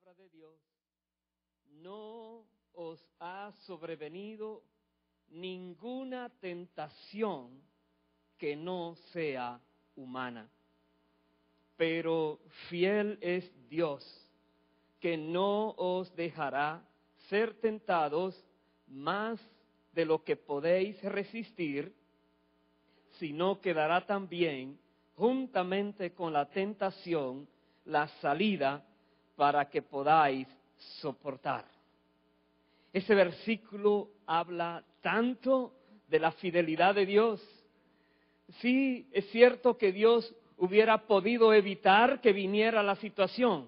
palabra de Dios, no os ha sobrevenido ninguna tentación que no sea humana. Pero fiel es Dios, que no os dejará ser tentados más de lo que podéis resistir, sino que dará también, juntamente con la tentación, la salida para que podáis soportar. Ese versículo habla tanto de la fidelidad de Dios. Sí, es cierto que Dios hubiera podido evitar que viniera la situación.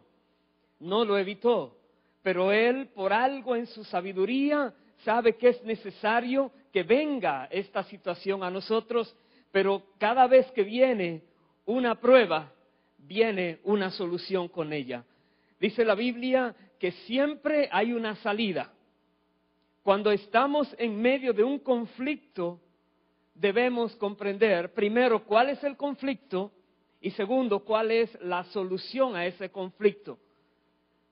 No lo evitó, pero Él, por algo en su sabiduría, sabe que es necesario que venga esta situación a nosotros, pero cada vez que viene una prueba, viene una solución con ella. Dice la Biblia que siempre hay una salida. Cuando estamos en medio de un conflicto, debemos comprender, primero, cuál es el conflicto y segundo, cuál es la solución a ese conflicto.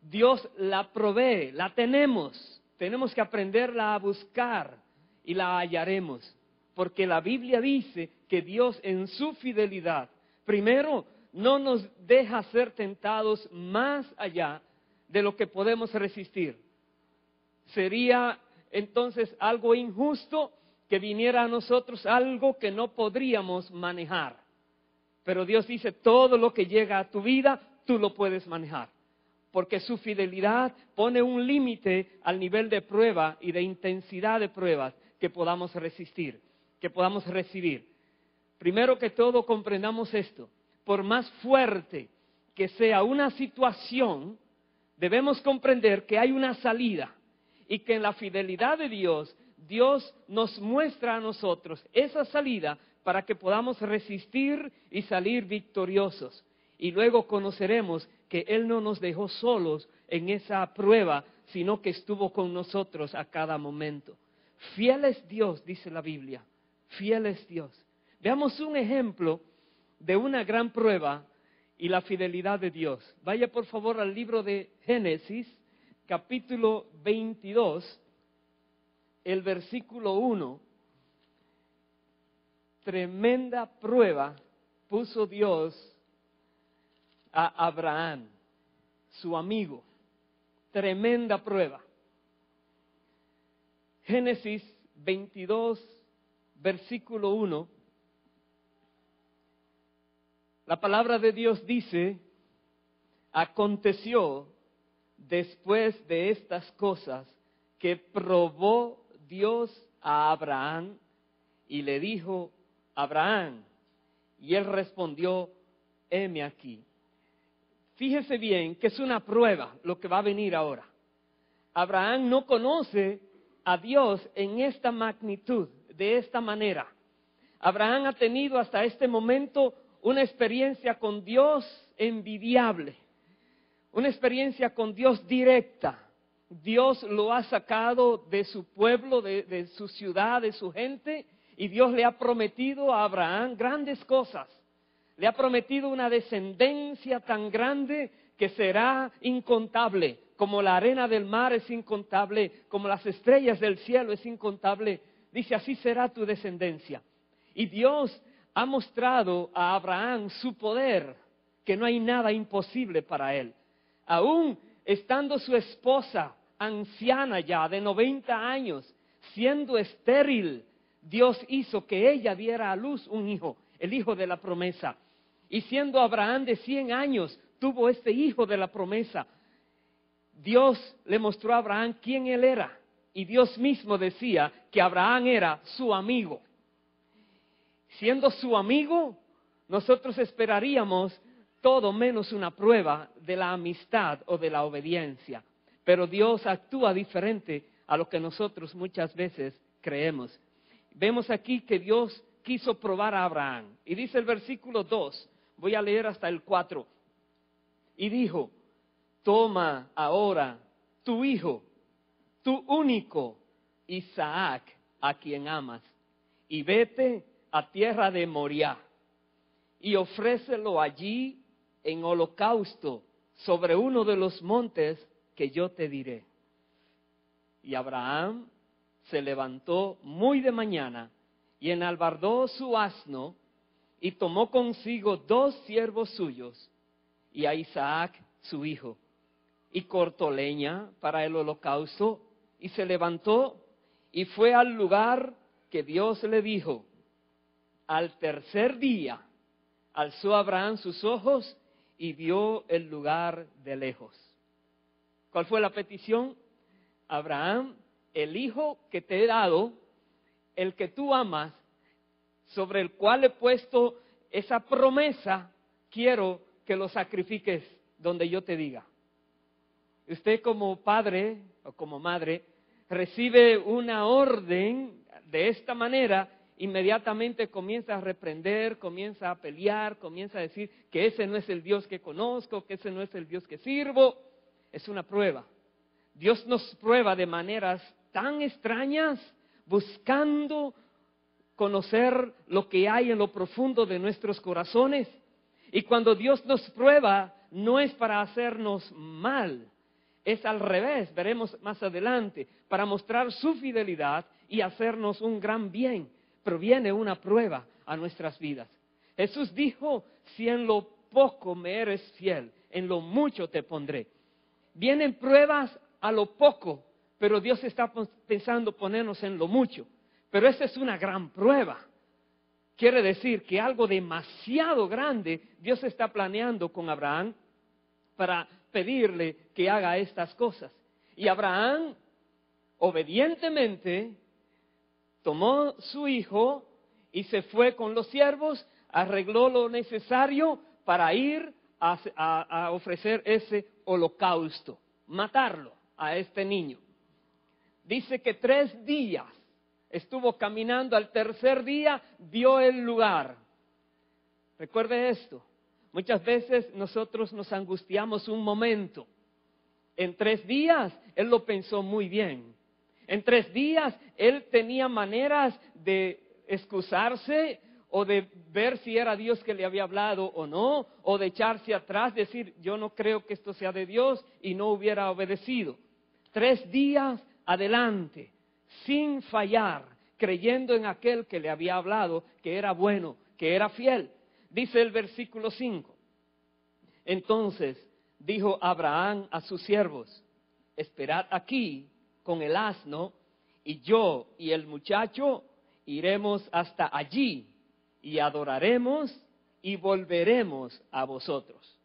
Dios la provee, la tenemos. Tenemos que aprenderla a buscar y la hallaremos. Porque la Biblia dice que Dios en su fidelidad, primero, no nos deja ser tentados más allá de lo que podemos resistir. Sería entonces algo injusto que viniera a nosotros algo que no podríamos manejar. Pero Dios dice, todo lo que llega a tu vida, tú lo puedes manejar. Porque su fidelidad pone un límite al nivel de prueba y de intensidad de pruebas que podamos resistir, que podamos recibir. Primero que todo comprendamos esto. Por más fuerte que sea una situación, debemos comprender que hay una salida y que en la fidelidad de Dios, Dios nos muestra a nosotros esa salida para que podamos resistir y salir victoriosos. Y luego conoceremos que Él no nos dejó solos en esa prueba, sino que estuvo con nosotros a cada momento. Fiel es Dios, dice la Biblia, fiel es Dios. Veamos un ejemplo de una gran prueba y la fidelidad de Dios. Vaya por favor al libro de Génesis, capítulo 22, el versículo 1. Tremenda prueba puso Dios a Abraham, su amigo. Tremenda prueba. Génesis 22, versículo 1. La palabra de Dios dice, aconteció después de estas cosas que probó Dios a Abraham y le dijo, Abraham, y él respondió, heme aquí. Fíjese bien que es una prueba lo que va a venir ahora. Abraham no conoce a Dios en esta magnitud, de esta manera. Abraham ha tenido hasta este momento una experiencia con Dios envidiable, una experiencia con Dios directa. Dios lo ha sacado de su pueblo, de su ciudad, de su gente, y Dios le ha prometido a Abraham grandes cosas. Le ha prometido una descendencia tan grande que será incontable, como la arena del mar es incontable, como las estrellas del cielo es incontable. Dice, así será tu descendencia. Y Dios ha mostrado a Abraham su poder, que no hay nada imposible para él. Aún estando su esposa anciana ya, de 90 años, siendo estéril, Dios hizo que ella diera a luz un hijo, el hijo de la promesa. Y siendo Abraham de 100 años, tuvo este hijo de la promesa. Dios le mostró a Abraham quién él era. Y Dios mismo decía que Abraham era su amigo. Siendo su amigo, nosotros esperaríamos todo menos una prueba de la amistad o de la obediencia. Pero Dios actúa diferente a lo que nosotros muchas veces creemos. Vemos aquí que Dios quiso probar a Abraham. Y dice el versículo 2, voy a leer hasta el 4. Y dijo, toma ahora tu hijo, tu único, Isaac, a quien amas, y vete a tierra de Moriah, y ofrécelo allí en holocausto sobre uno de los montes que yo te diré. Y Abraham se levantó muy de mañana y enalbardó su asno y tomó consigo 2 siervos suyos y a Isaac su hijo, y cortó leña para el holocausto, y se levantó y fue al lugar que Dios le dijo. Al tercer día alzó Abraham sus ojos y vio el lugar de lejos. ¿Cuál fue la petición? Abraham, el hijo que te he dado, el que tú amas, sobre el cual he puesto esa promesa, quiero que lo sacrifiques donde yo te diga. Usted como padre o como madre recibe una orden de esta manera, inmediatamente comienza a reprender, comienza a pelear, comienza a decir que ese no es el Dios que conozco, que ese no es el Dios que sirvo. Es una prueba. Dios nos prueba de maneras tan extrañas, buscando conocer lo que hay en lo profundo de nuestros corazones. Y cuando Dios nos prueba, no es para hacernos mal, es al revés, veremos más adelante, para mostrar su fidelidad y hacernos un gran bien. Pero viene una prueba a nuestras vidas. Jesús dijo, si en lo poco me eres fiel, en lo mucho te pondré. Vienen pruebas a lo poco, pero Dios está pensando ponernos en lo mucho. Pero esa es una gran prueba. Quiere decir que algo demasiado grande Dios está planeando con Abraham para pedirle que haga estas cosas. Y Abraham, obedientemente, tomó su hijo y se fue con los siervos, arregló lo necesario para ir a ofrecer ese holocausto, matarlo a este niño. Dice que 3 días estuvo caminando, al tercer día vio el lugar. Recuerde esto, muchas veces nosotros nos angustiamos un momento. En 3 días él lo pensó muy bien. En 3 días él tenía maneras de excusarse o de ver si era Dios que le había hablado o no, o de echarse atrás, decir yo no creo que esto sea de Dios y no hubiera obedecido. 3 días adelante, sin fallar, creyendo en aquel que le había hablado, que era bueno, que era fiel. Dice el versículo 5. Entonces dijo Abraham a sus siervos, esperad aquí con el asno, y yo y el muchacho iremos hasta allí, y adoraremos y volveremos a vosotros.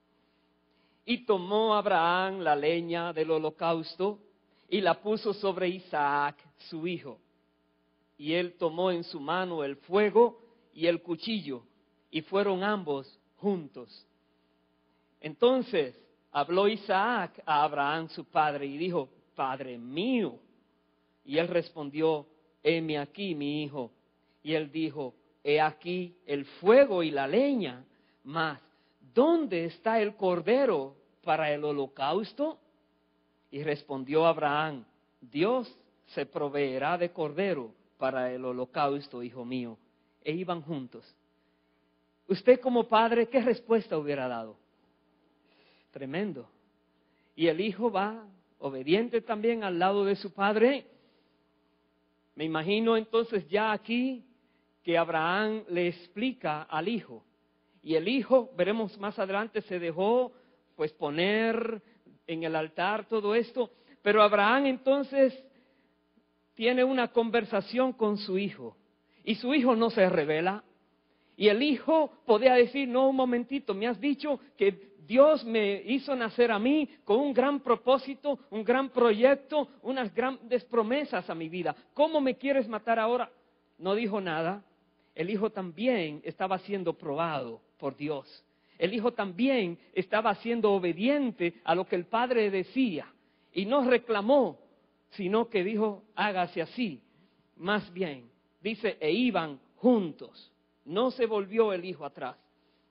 Y tomó Abraham la leña del holocausto, y la puso sobre Isaac, su hijo. Y él tomó en su mano el fuego y el cuchillo, y fueron ambos juntos. Entonces habló Isaac a Abraham su padre y dijo, Padre mío. Y él respondió, heme aquí mi hijo. Y él dijo, he aquí el fuego y la leña, mas ¿dónde está el cordero para el holocausto? Y respondió Abraham, Dios se proveerá de cordero para el holocausto, hijo mío. E iban juntos. Usted como padre, ¿qué respuesta hubiera dado? Tremendo. Y el hijo va obediente también al lado de su padre. Me imagino entonces ya aquí que Abraham le explica al hijo. Y el hijo, veremos más adelante, se dejó pues poner en el altar todo esto. Pero Abraham entonces tiene una conversación con su hijo. Y su hijo no se revela. Y el hijo podía decir, no, un momentito, me has dicho que Dios me hizo nacer a mí con un gran propósito, un gran proyecto, unas grandes promesas a mi vida. ¿Cómo me quieres matar ahora? No dijo nada. El hijo también estaba siendo probado por Dios. El hijo también estaba siendo obediente a lo que el padre decía. Y no reclamó, sino que dijo, hágase así. Más bien, dice, e iban juntos. No se volvió el hijo atrás.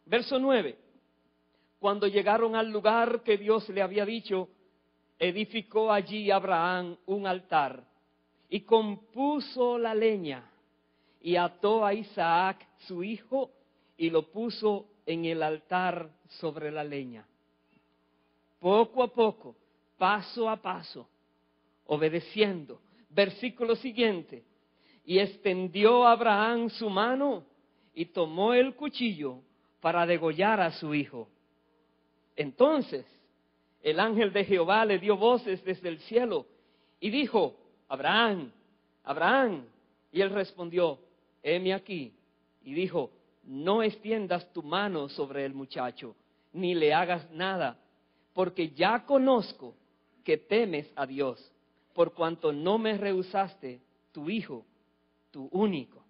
Verso 9. Cuando llegaron al lugar que Dios le había dicho, edificó allí Abraham un altar y compuso la leña y ató a Isaac su hijo y lo puso en el altar sobre la leña. Poco a poco, paso a paso, obedeciendo. Versículo siguiente. Y extendió Abraham su mano y tomó el cuchillo para degollar a su hijo. Entonces el ángel de Jehová le dio voces desde el cielo y dijo: Abraham, Abraham. Y él respondió: heme aquí. Y dijo: no extiendas tu mano sobre el muchacho, ni le hagas nada, porque ya conozco que temes a Dios, por cuanto no me rehusaste tu hijo, tu único.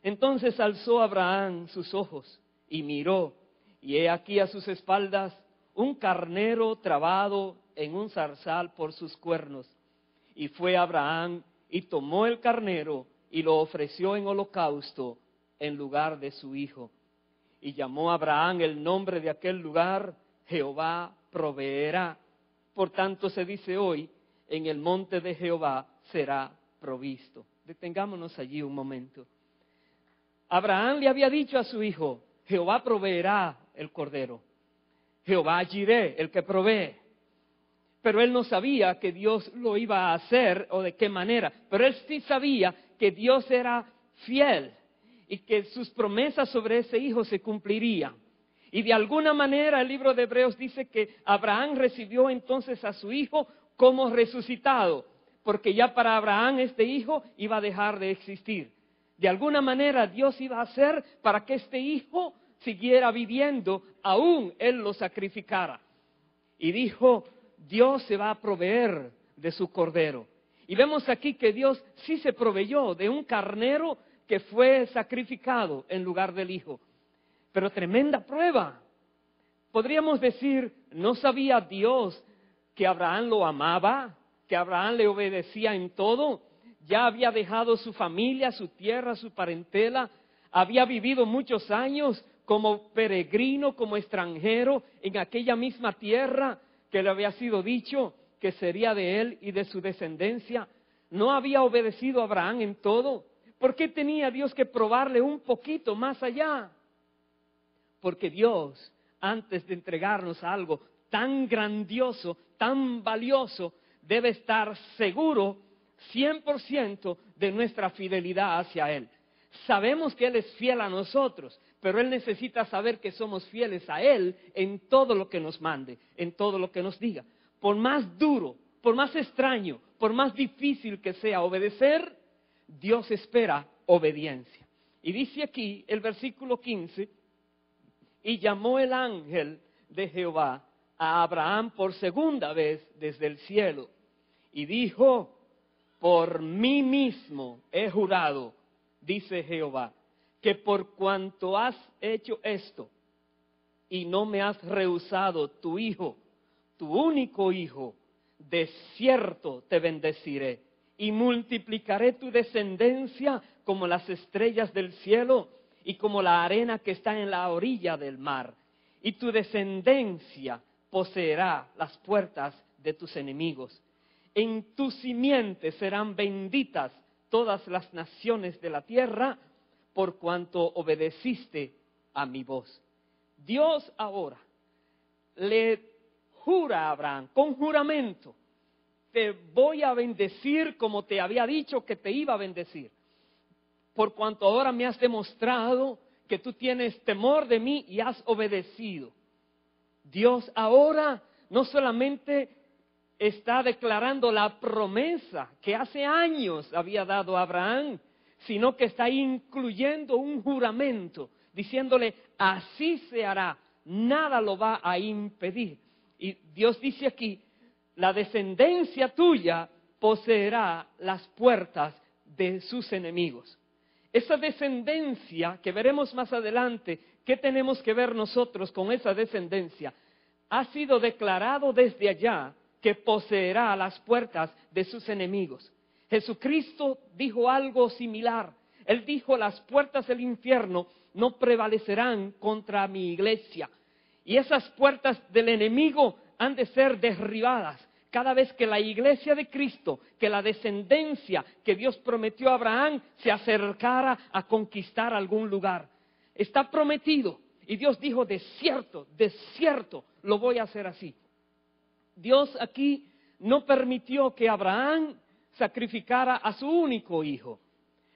Entonces alzó Abraham sus ojos y miró, y he aquí a sus espaldas un carnero trabado en un zarzal por sus cuernos. Y fue Abraham y tomó el carnero y lo ofreció en holocausto en lugar de su hijo. Y llamó a Abraham el nombre de aquel lugar: Jehová proveerá. Por tanto se dice hoy: en el monte de Jehová será provisto. Detengámonos allí un momento. Abraham le había dicho a su hijo: Jehová proveerá el cordero. Jehová Jireh, el que provee. Pero él no sabía que Dios lo iba a hacer o de qué manera. Pero él sí sabía que Dios era fiel y que sus promesas sobre ese hijo se cumplirían. Y de alguna manera el libro de Hebreos dice que Abraham recibió entonces a su hijo como resucitado, porque ya para Abraham este hijo iba a dejar de existir. De alguna manera Dios iba a hacer para que este hijo siguiera viviendo, aún él lo sacrificara. Y dijo: Dios se va a proveer de su cordero. Y vemos aquí que Dios sí se proveyó de un carnero que fue sacrificado en lugar del hijo. Pero tremenda prueba. Podríamos decir, ¿no sabía Dios que Abraham lo amaba? ¿Que Abraham le obedecía en todo? Ya había dejado su familia, su tierra, su parentela. Había vivido muchos años como peregrino, como extranjero en aquella misma tierra que le había sido dicho que sería de él y de su descendencia. ¿No había obedecido a Abraham en todo? ¿Por qué tenía Dios que probarle un poquito más allá? Porque Dios, antes de entregarnos algo tan grandioso, tan valioso, debe estar seguro 100% de nuestra fidelidad hacia Él. Sabemos que Él es fiel a nosotros, pero Él necesita saber que somos fieles a Él en todo lo que nos mande, en todo lo que nos diga. Por más duro, por más extraño, por más difícil que sea obedecer, Dios espera obediencia. Y dice aquí el versículo 15, y llamó el ángel de Jehová a Abraham por segunda vez desde el cielo, y dijo: por mí mismo he jurado, dice Jehová, que por cuanto has hecho esto y no me has rehusado tu hijo, tu único hijo, de cierto te bendeciré y multiplicaré tu descendencia como las estrellas del cielo y como la arena que está en la orilla del mar. Y tu descendencia poseerá las puertas de tus enemigos. En tu simiente serán benditas todas las naciones de la tierra, por cuanto obedeciste a mi voz. Dios ahora le jura a Abraham con juramento: te voy a bendecir como te había dicho que te iba a bendecir, por cuanto ahora me has demostrado que tú tienes temor de mí y has obedecido. Dios ahora no solamente está declarando la promesa que hace años había dado a Abraham, sino que está incluyendo un juramento, diciéndole: así se hará, nada lo va a impedir. Y Dios dice aquí: la descendencia tuya poseerá las puertas de sus enemigos. Esa descendencia que veremos más adelante, ¿qué tenemos que ver nosotros con esa descendencia? Ha sido declarado desde allá que poseerá las puertas de sus enemigos. Jesucristo dijo algo similar. Él dijo: las puertas del infierno no prevalecerán contra mi iglesia. Y esas puertas del enemigo han de ser derribadas cada vez que la iglesia de Cristo, que la descendencia que Dios prometió a Abraham, se acercara a conquistar algún lugar. Está prometido. Y Dios dijo: de cierto lo voy a hacer así. Dios aquí no permitió que Abraham sacrificara a su único hijo.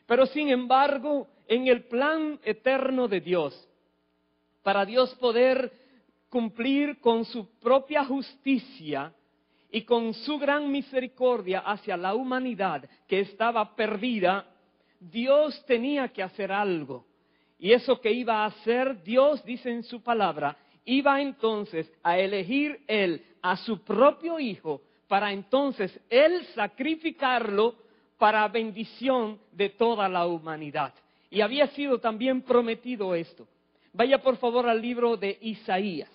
Pero sin embargo, en el plan eterno de Dios, para Dios poder cumplir con su propia justicia y con su gran misericordia hacia la humanidad que estaba perdida, Dios tenía que hacer algo. Y eso que iba a hacer, Dios dice en su palabra, iba entonces a elegir Él a su propio hijo para entonces Él sacrificarlo para bendición de toda la humanidad. Y había sido también prometido esto. Vaya por favor al libro de Isaías,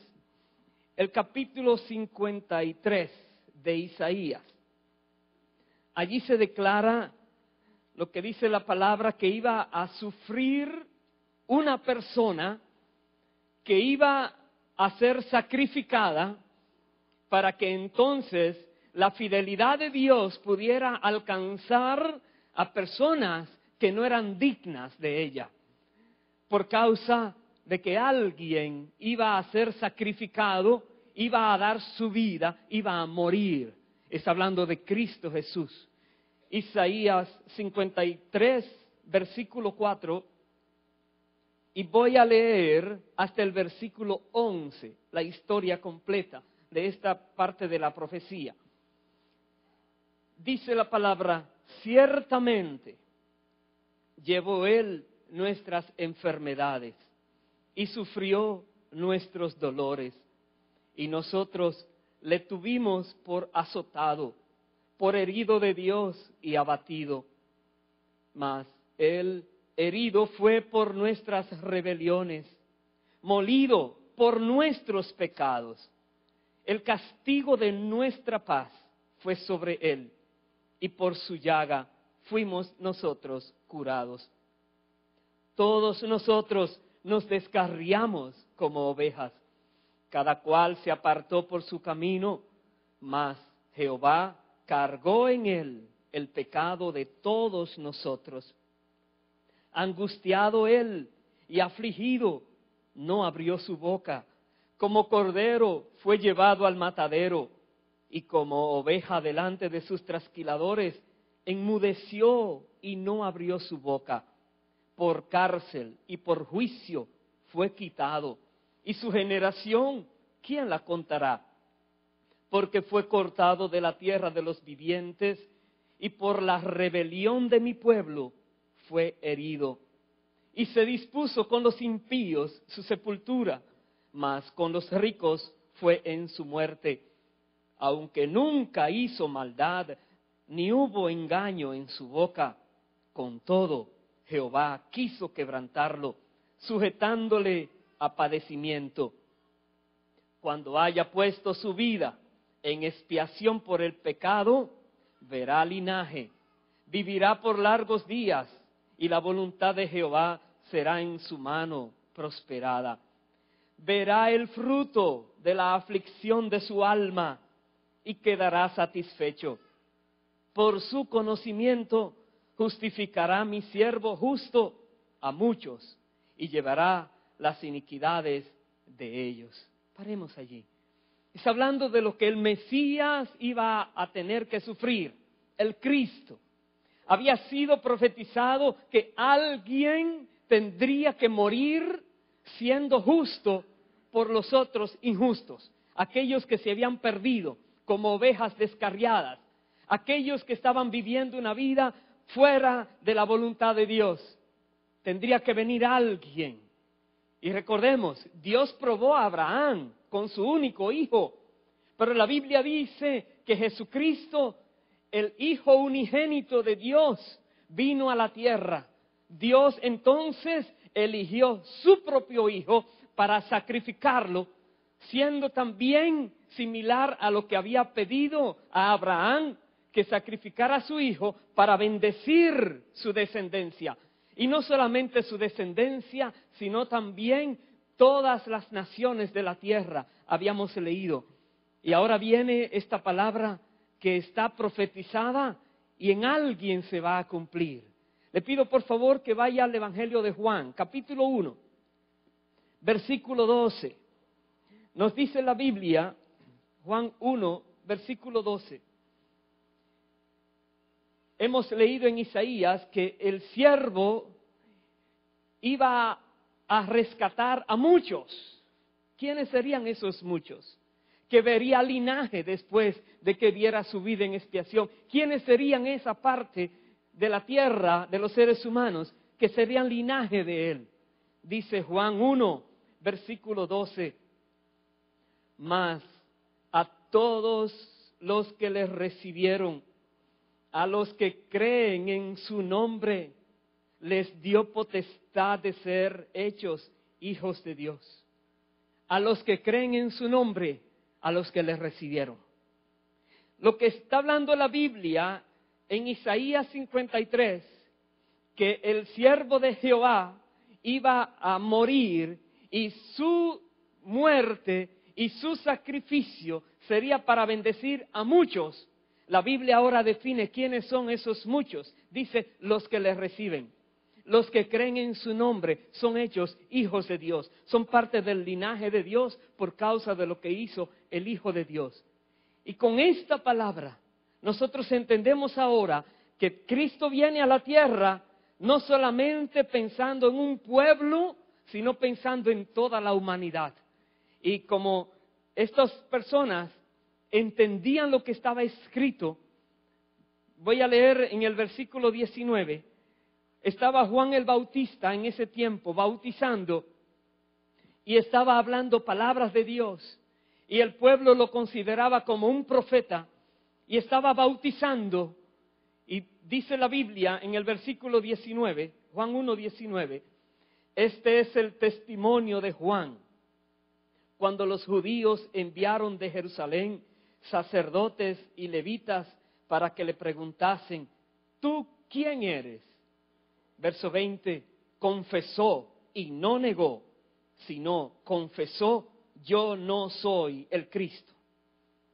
el capítulo 53 de Isaías. Allí se declara lo que dice la palabra, que iba a sufrir una persona que iba a ser sacrificada para que entonces la fidelidad de Dios pudiera alcanzar a personas que no eran dignas de ella, por causa de que alguien iba a ser sacrificado, iba a dar su vida, iba a morir. Está hablando de Cristo Jesús. Isaías 53, versículo 4, y voy a leer hasta el versículo 11, la historia completa de esta parte de la profecía. Dice la palabra, ciertamente llevó Él nuestras enfermedades y sufrió nuestros dolores, y nosotros le tuvimos por azotado, por herido de Dios y abatido. Mas Él herido fue por nuestras rebeliones, molido por nuestros pecados. El castigo de nuestra paz fue sobre Él, y por su llaga fuimos nosotros curados. Todos nosotros nos descarriamos como ovejas, cada cual se apartó por su camino, mas Jehová cargó en Él el pecado de todos nosotros. Angustiado Él y afligido, no abrió su boca. Como cordero fue llevado al matadero, y como oveja delante de sus trasquiladores, enmudeció y no abrió su boca. Por cárcel y por juicio fue quitado, y su generación, ¿quién la contará? Porque fue cortado de la tierra de los vivientes, y por la rebelión de mi pueblo fue herido. Y se dispuso con los impíos su sepultura, mas con los ricos fue en su muerte. Aunque nunca hizo maldad, ni hubo engaño en su boca, con todo Jehová quiso quebrantarlo, sujetándole a padecimiento. Cuando haya puesto su vida en expiación por el pecado, verá linaje, vivirá por largos días, y la voluntad de Jehová será en su mano prosperada. Verá el fruto de la aflicción de su alma y quedará satisfecho. Por su conocimiento justificará mi siervo justo a muchos y llevará las iniquidades de ellos. Paremos allí. Está hablando de lo que el Mesías iba a tener que sufrir, el Cristo. Había sido profetizado que alguien tendría que morir siendo justo por los otros injustos, aquellos que se habían perdido como ovejas descarriadas, aquellos que estaban viviendo una vida fuera de la voluntad de Dios. Tendría que venir alguien. Y recordemos, Dios probó a Abraham con su único hijo, pero la Biblia dice que Jesucristo, el Hijo unigénito de Dios, vino a la tierra. Dios entonces eligió su propio hijo para sacrificarlo, siendo también similar a lo que había pedido a Abraham, que sacrificara a su hijo para bendecir su descendencia. Y no solamente su descendencia, sino también todas las naciones de la tierra, habíamos leído. Y ahora viene esta palabra que está profetizada y en alguien se va a cumplir. Le pido por favor que vaya al Evangelio de Juan, capítulo 1, versículo 12. Nos dice la Biblia, Juan 1, versículo 12. Hemos leído en Isaías que el siervo iba a rescatar a muchos. ¿Quiénes serían esos muchos? Que vería linaje después de que diera su vida en expiación. ¿Quiénes serían esa parte de la tierra, de los seres humanos, que serían linaje de él? Dice Juan 1, versículo 12. Mas a todos los que les recibieron, a los que creen en su nombre, les dio potestad de ser hechos hijos de Dios. A los que creen en su nombre, a los que les recibieron. Lo que está hablando la Biblia en Isaías 53, que el siervo de Jehová iba a morir y su muerte y su sacrificio sería para bendecir a muchos. La Biblia ahora define quiénes son esos muchos. Dice, los que le reciben. Los que creen en su nombre son hechos hijos de Dios. Son parte del linaje de Dios por causa de lo que hizo el Hijo de Dios. Y con esta palabra, nosotros entendemos ahora que Cristo viene a la tierra no solamente pensando en un pueblo, sino pensando en toda la humanidad. Y como estas personas entendían lo que estaba escrito, voy a leer en el versículo 19, estaba Juan el Bautista en ese tiempo bautizando y estaba hablando palabras de Dios y el pueblo lo consideraba como un profeta y estaba bautizando y dice la Biblia en el versículo 19, Juan 1:19, este es el testimonio de Juan cuando los judíos enviaron de Jerusalén sacerdotes y levitas para que le preguntasen, ¿tú quién eres? Verso 20, confesó y no negó, sino confesó, yo no soy el Cristo.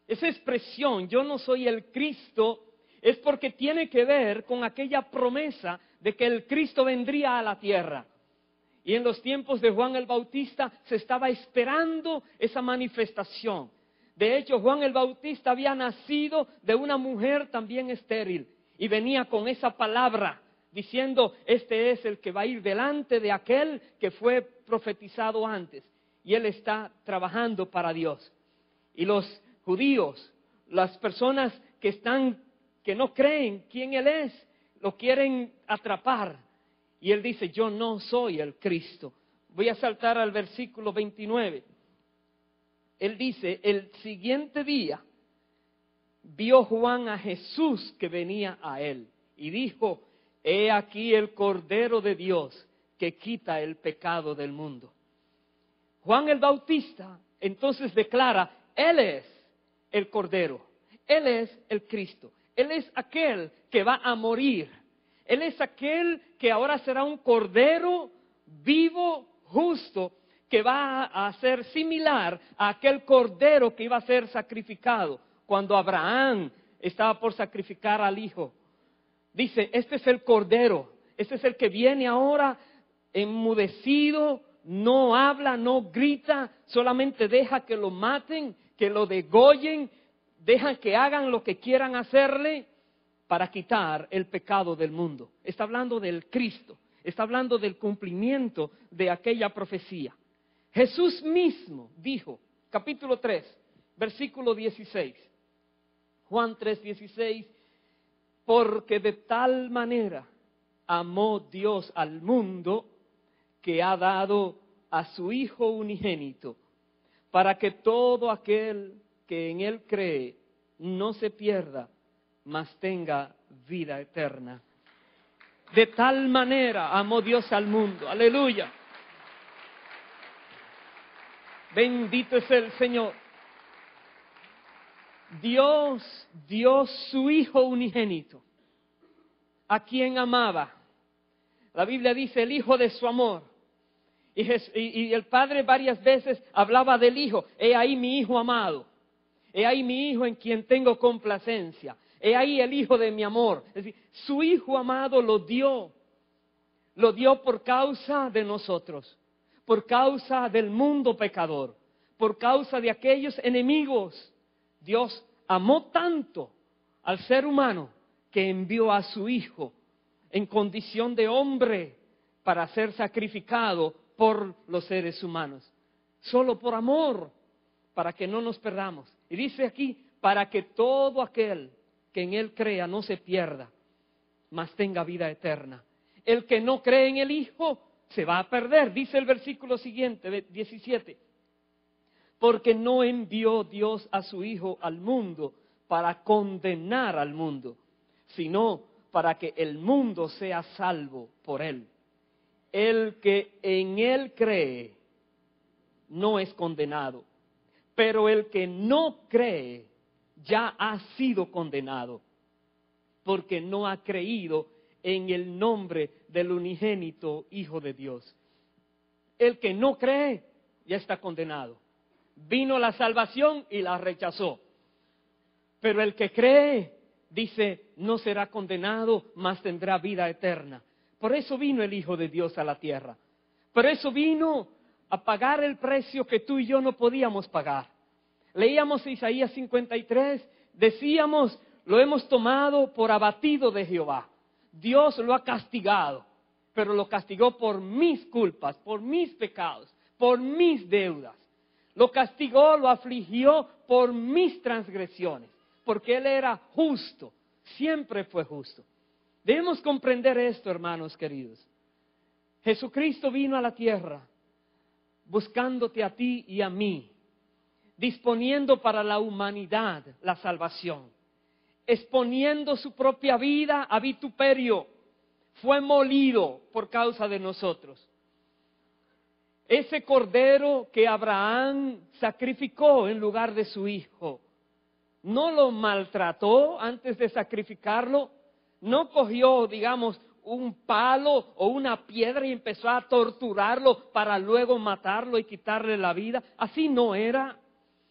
Esa expresión, yo no soy el Cristo, es porque tiene que ver con aquella promesa de que el Cristo vendría a la tierra. Y en los tiempos de Juan el Bautista se estaba esperando esa manifestación. De hecho, Juan el Bautista había nacido de una mujer también estéril y venía con esa palabra diciendo, este es el que va a ir delante de aquel que fue profetizado antes. Y él está trabajando para Dios. Y los judíos, las personas que no creen quién él es, lo quieren atrapar. Y él dice, yo no soy el Cristo. Voy a saltar al versículo 29. Él dice, el siguiente día vio Juan a Jesús que venía a él y dijo, he aquí el Cordero de Dios que quita el pecado del mundo. Juan el Bautista entonces declara, él es el Cordero, él es el Cristo, él es aquel que va a morir, él es aquel que ahora será un Cordero vivo, justo, que va a ser similar a aquel cordero que iba a ser sacrificado cuando Abraham estaba por sacrificar al hijo. Dice, este es el cordero, este es el que viene ahora enmudecido, no habla, no grita, solamente deja que lo maten, que lo degollen, dejan que hagan lo que quieran hacerle para quitar el pecado del mundo. Está hablando del Cristo, está hablando del cumplimiento de aquella profecía. Jesús mismo dijo, capítulo 3, versículo 16, Juan 3:16, porque de tal manera amó Dios al mundo que ha dado a su Hijo unigénito, para que todo aquel que en Él cree no se pierda, mas tenga vida eterna. De tal manera amó Dios al mundo. Aleluya. Bendito es el Señor. Dios dio su Hijo unigénito, a quien amaba. La Biblia dice el Hijo de su amor. Y el Padre varias veces hablaba del Hijo. He ahí mi Hijo amado. He ahí mi Hijo en quien tengo complacencia. He ahí el Hijo de mi amor. Es decir, su Hijo amado lo dio. Lo dio por causa de nosotros. Por causa del mundo pecador. Por causa de aquellos enemigos. Dios amó tanto al ser humano que envió a su Hijo en condición de hombre para ser sacrificado por los seres humanos. Solo por amor, para que no nos perdamos. Y dice aquí, para que todo aquel que en Él crea no se pierda, mas tenga vida eterna. El que no cree en el Hijo se va a perder. Dice el versículo siguiente, 17. Porque no envió Dios a su Hijo al mundo para condenar al mundo, sino para que el mundo sea salvo por Él. El que en Él cree no es condenado, pero el que no cree ya ha sido condenado, porque no ha creído en el nombre del unigénito Hijo de Dios. El que no cree ya está condenado. Vino la salvación y la rechazó. Pero el que cree, dice, no será condenado, mas tendrá vida eterna. Por eso vino el Hijo de Dios a la tierra. Por eso vino a pagar el precio que tú y yo no podíamos pagar. Leíamos Isaías 53, decíamos, lo hemos tomado por abatido de Jehová. Dios lo ha castigado, pero lo castigó por mis culpas, por mis pecados, por mis deudas. Lo castigó, lo afligió por mis transgresiones, porque Él era justo, siempre fue justo. Debemos comprender esto, hermanos queridos. Jesucristo vino a la tierra buscándote a ti y a mí, disponiendo para la humanidad la salvación, exponiendo su propia vida a vituperio, fue molido por causa de nosotros. Ese cordero que Abraham sacrificó en lugar de su hijo, no lo maltrató antes de sacrificarlo, no cogió, digamos, un palo o una piedra y empezó a torturarlo para luego matarlo y quitarle la vida. Así no era.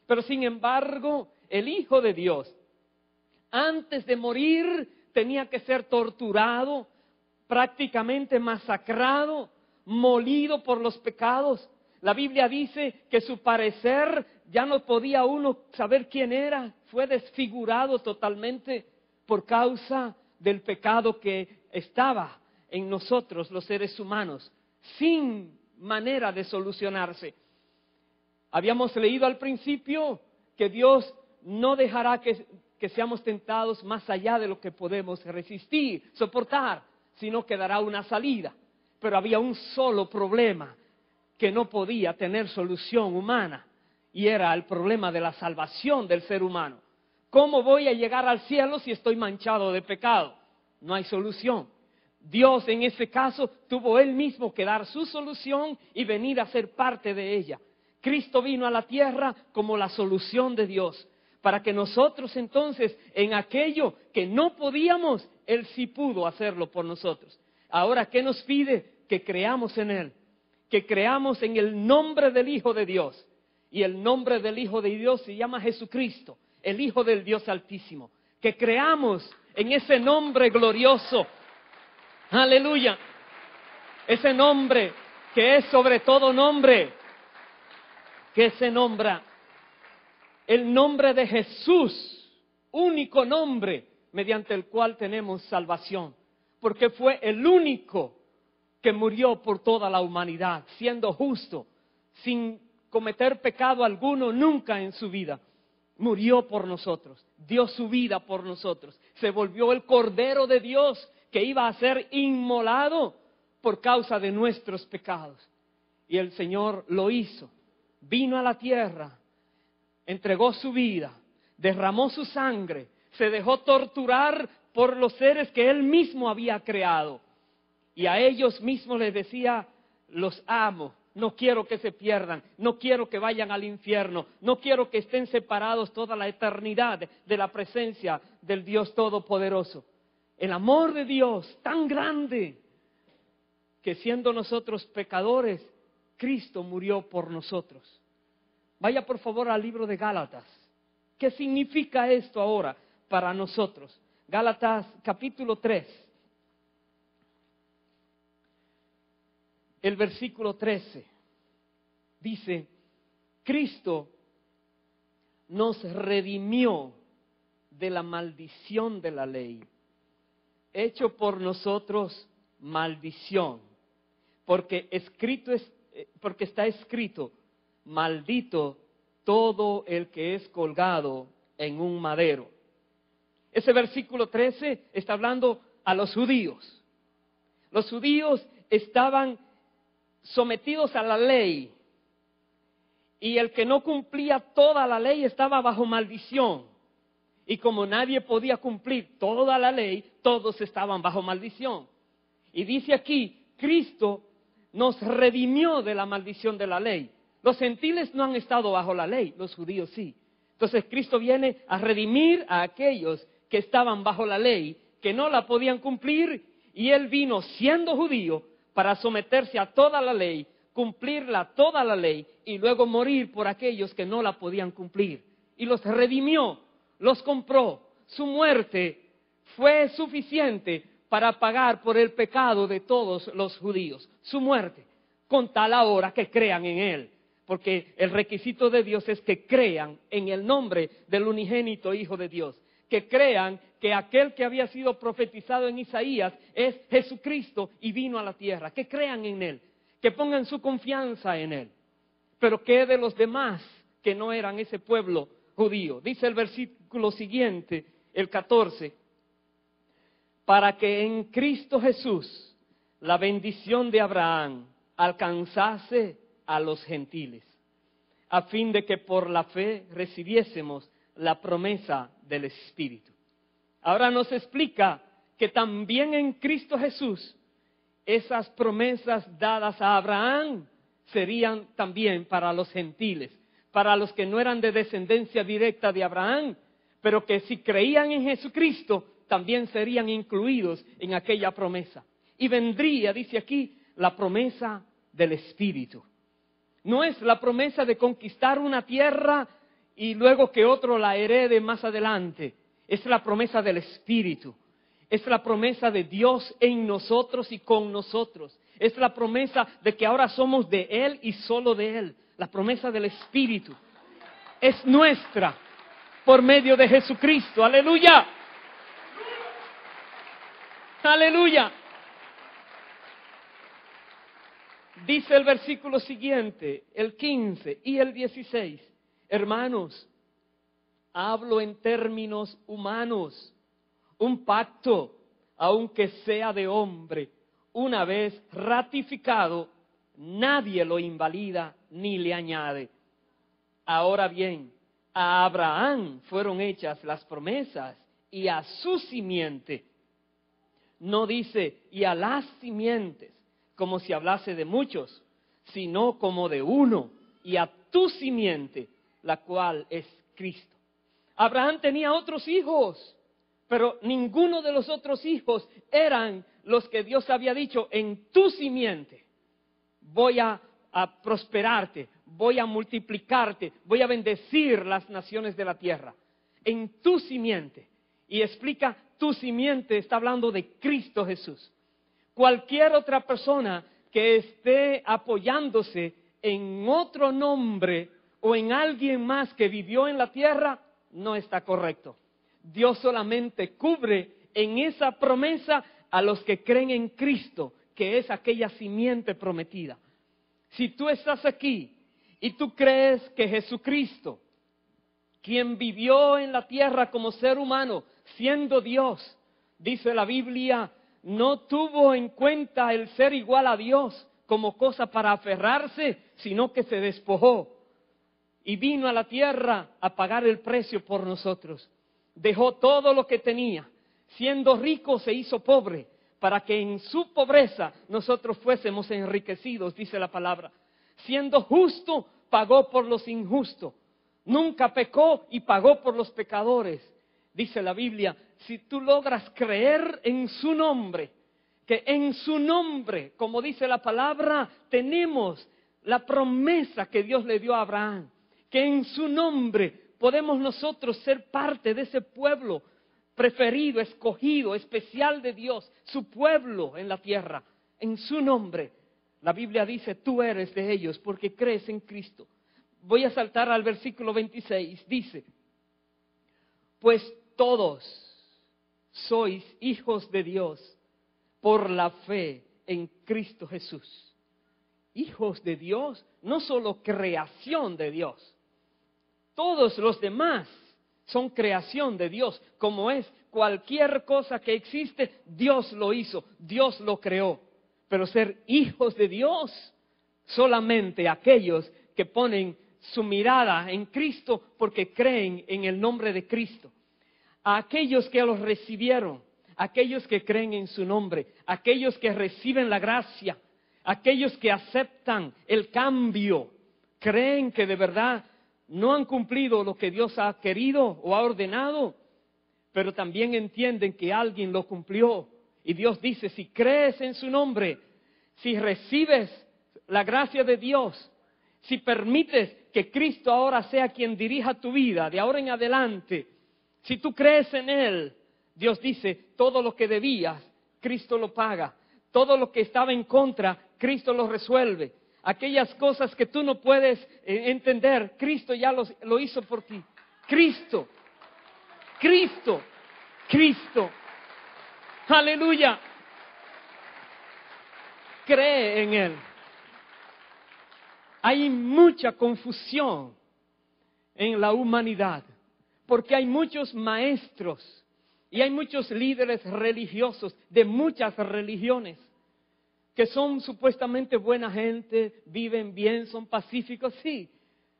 Pero sin embargo, el Hijo de Dios, antes de morir, tenía que ser torturado, prácticamente masacrado, molido por los pecados. La Biblia dice que su parecer ya no podía uno saber quién era, fue desfigurado totalmente por causa del pecado que estaba en nosotros, los seres humanos, sin manera de solucionarse. Habíamos leído al principio que Dios no dejará que seamos tentados más allá de lo que podemos resistir, soportar, sino que dará una salida. Pero había un solo problema que no podía tener solución humana, y era el problema de la salvación del ser humano. ¿Cómo voy a llegar al cielo si estoy manchado de pecado? No hay solución. Dios en ese caso tuvo Él mismo que dar su solución y venir a ser parte de ella. Cristo vino a la tierra como la solución de Dios, para que nosotros entonces en aquello que no podíamos, Él sí pudo hacerlo por nosotros. Ahora, ¿qué nos pide? Que creamos en Él, que creamos en el nombre del Hijo de Dios. Y el nombre del Hijo de Dios se llama Jesucristo, el Hijo del Dios Altísimo. Que creamos en ese nombre glorioso. Aleluya. Ese nombre que es sobre todo nombre, que se nombra el nombre de Jesús, único nombre mediante el cual tenemos salvación. Porque fue el único que murió por toda la humanidad, siendo justo, sin cometer pecado alguno nunca en su vida. Murió por nosotros, dio su vida por nosotros, se volvió el Cordero de Dios que iba a ser inmolado por causa de nuestros pecados. Y el Señor lo hizo, vino a la tierra, entregó su vida, derramó su sangre, se dejó torturar por los seres que Él mismo había creado. Y a ellos mismos les decía, los amo, no quiero que se pierdan, no quiero que vayan al infierno, no quiero que estén separados toda la eternidad de la presencia del Dios Todopoderoso. El amor de Dios tan grande que siendo nosotros pecadores, Cristo murió por nosotros. Vaya por favor al libro de Gálatas. ¿Qué significa esto ahora para nosotros? Gálatas capítulo 3. El versículo 13 dice, Cristo nos redimió de la maldición de la ley, hecho por nosotros maldición, porque está escrito, maldito todo el que es colgado en un madero. Ese versículo 13 está hablando a los judíos. Los judíos estaban sometidos a la ley y el que no cumplía toda la ley estaba bajo maldición. Y como nadie podía cumplir toda la ley, todos estaban bajo maldición. Y dice aquí, Cristo nos redimió de la maldición de la ley. Los gentiles no han estado bajo la ley, los judíos sí. Entonces Cristo viene a redimir a aquellos que estaban bajo la ley, que no la podían cumplir, y Él vino siendo judío para someterse a toda la ley, cumplirla toda la ley, y luego morir por aquellos que no la podían cumplir. Y los redimió, los compró. Su muerte fue suficiente para pagar por el pecado de todos los judíos. Su muerte, con tal ahora que crean en Él. Porque el requisito de Dios es que crean en el nombre del unigénito Hijo de Dios. Que crean que aquel que había sido profetizado en Isaías es Jesucristo y vino a la tierra. Que crean en Él, que pongan su confianza en Él. Pero ¿qué de los demás que no eran ese pueblo judío? Dice el versículo siguiente, el 14. Para que en Cristo Jesús la bendición de Abraham alcanzase a los gentiles, a fin de que por la fe recibiésemos la promesa del Espíritu. Ahora nos explica que también en Cristo Jesús esas promesas dadas a Abraham serían también para los gentiles, para los que no eran de descendencia directa de Abraham, pero que si creían en Jesucristo también serían incluidos en aquella promesa. Y vendría, dice aquí, la promesa del Espíritu. No es la promesa de conquistar una tierra y luego que otro la herede más adelante. Es la promesa del Espíritu. Es la promesa de Dios en nosotros y con nosotros. Es la promesa de que ahora somos de Él y solo de Él. La promesa del Espíritu es nuestra por medio de Jesucristo. ¡Aleluya! ¡Aleluya! Dice el versículo siguiente, el 15 y el 16. Hermanos, hablo en términos humanos. Un pacto, aunque sea de hombre, una vez ratificado, nadie lo invalida ni le añade. Ahora bien, a Abraham fueron hechas las promesas y a su simiente. No dice y a las simientes, como si hablase de muchos, sino como de uno, y a tu simiente, la cual es Cristo. Abraham tenía otros hijos, pero ninguno de los otros hijos eran los que Dios había dicho, en tu simiente voy a prosperarte, voy a multiplicarte, voy a bendecir las naciones de la tierra. En tu simiente. Y explica, tu simiente está hablando de Cristo Jesús. Cualquier otra persona que esté apoyándose en otro nombre o en alguien más que vivió en la tierra, no está correcto. Dios solamente cubre en esa promesa a los que creen en Cristo, que es aquella simiente prometida. Si tú estás aquí y tú crees que Jesucristo, quien vivió en la tierra como ser humano, siendo Dios, dice la Biblia, no tuvo en cuenta el ser igual a Dios como cosa para aferrarse, sino que se despojó y vino a la tierra a pagar el precio por nosotros. Dejó todo lo que tenía, siendo rico se hizo pobre, para que en su pobreza nosotros fuésemos enriquecidos, dice la palabra. Siendo justo, pagó por los injustos. Nunca pecó y pagó por los pecadores. Dice la Biblia, si tú logras creer en su nombre, que en su nombre, como dice la palabra, tenemos la promesa que Dios le dio a Abraham, que en su nombre podemos nosotros ser parte de ese pueblo preferido, escogido, especial de Dios, su pueblo en la tierra, en su nombre. La Biblia dice, tú eres de ellos porque crees en Cristo. Voy a saltar al versículo 26, dice, pues todos sois hijos de Dios por la fe en Cristo Jesús. Hijos de Dios, no solo creación de Dios. Todos los demás son creación de Dios, como es cualquier cosa que existe, Dios lo hizo, Dios lo creó. Pero ser hijos de Dios, solamente aquellos que ponen su mirada en Cristo porque creen en el nombre de Cristo. A aquellos que los recibieron, aquellos que creen en su nombre, aquellos que reciben la gracia, aquellos que aceptan el cambio, creen que de verdad no han cumplido lo que Dios ha querido o ha ordenado, pero también entienden que alguien lo cumplió. Y Dios dice, si crees en su nombre, si recibes la gracia de Dios, si permites que Cristo ahora sea quien dirija tu vida de ahora en adelante, si tú crees en Él, Dios dice, todo lo que debías, Cristo lo paga. Todo lo que estaba en contra, Cristo lo resuelve. Aquellas cosas que tú no puedes entender, Cristo ya lo hizo por ti. Cristo. Aleluya. Cree en Él. Hay mucha confusión en la humanidad, porque hay muchos maestros y hay muchos líderes religiosos de muchas religiones que son supuestamente buena gente, viven bien, son pacíficos, sí.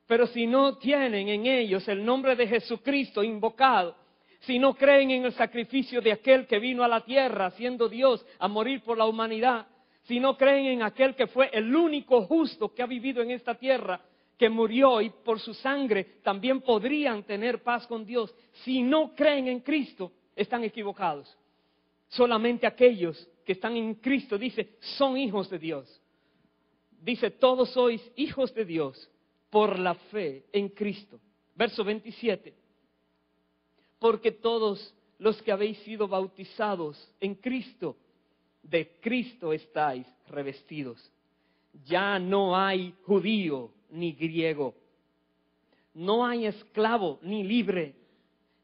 Pero si no tienen en ellos el nombre de Jesucristo invocado, si no creen en el sacrificio de aquel que vino a la tierra siendo Dios a morir por la humanidad, si no creen en aquel que fue el único justo que ha vivido en esta tierra, que murió y por su sangre también podrían tener paz con Dios, si no creen en Cristo, están equivocados. Solamente aquellos que están en Cristo, dice, son hijos de Dios. Dice, todos sois hijos de Dios por la fe en Cristo. Verso 27. Porque todos los que habéis sido bautizados en Cristo, de Cristo estáis revestidos. Ya no hay judío ni griego, no hay esclavo ni libre,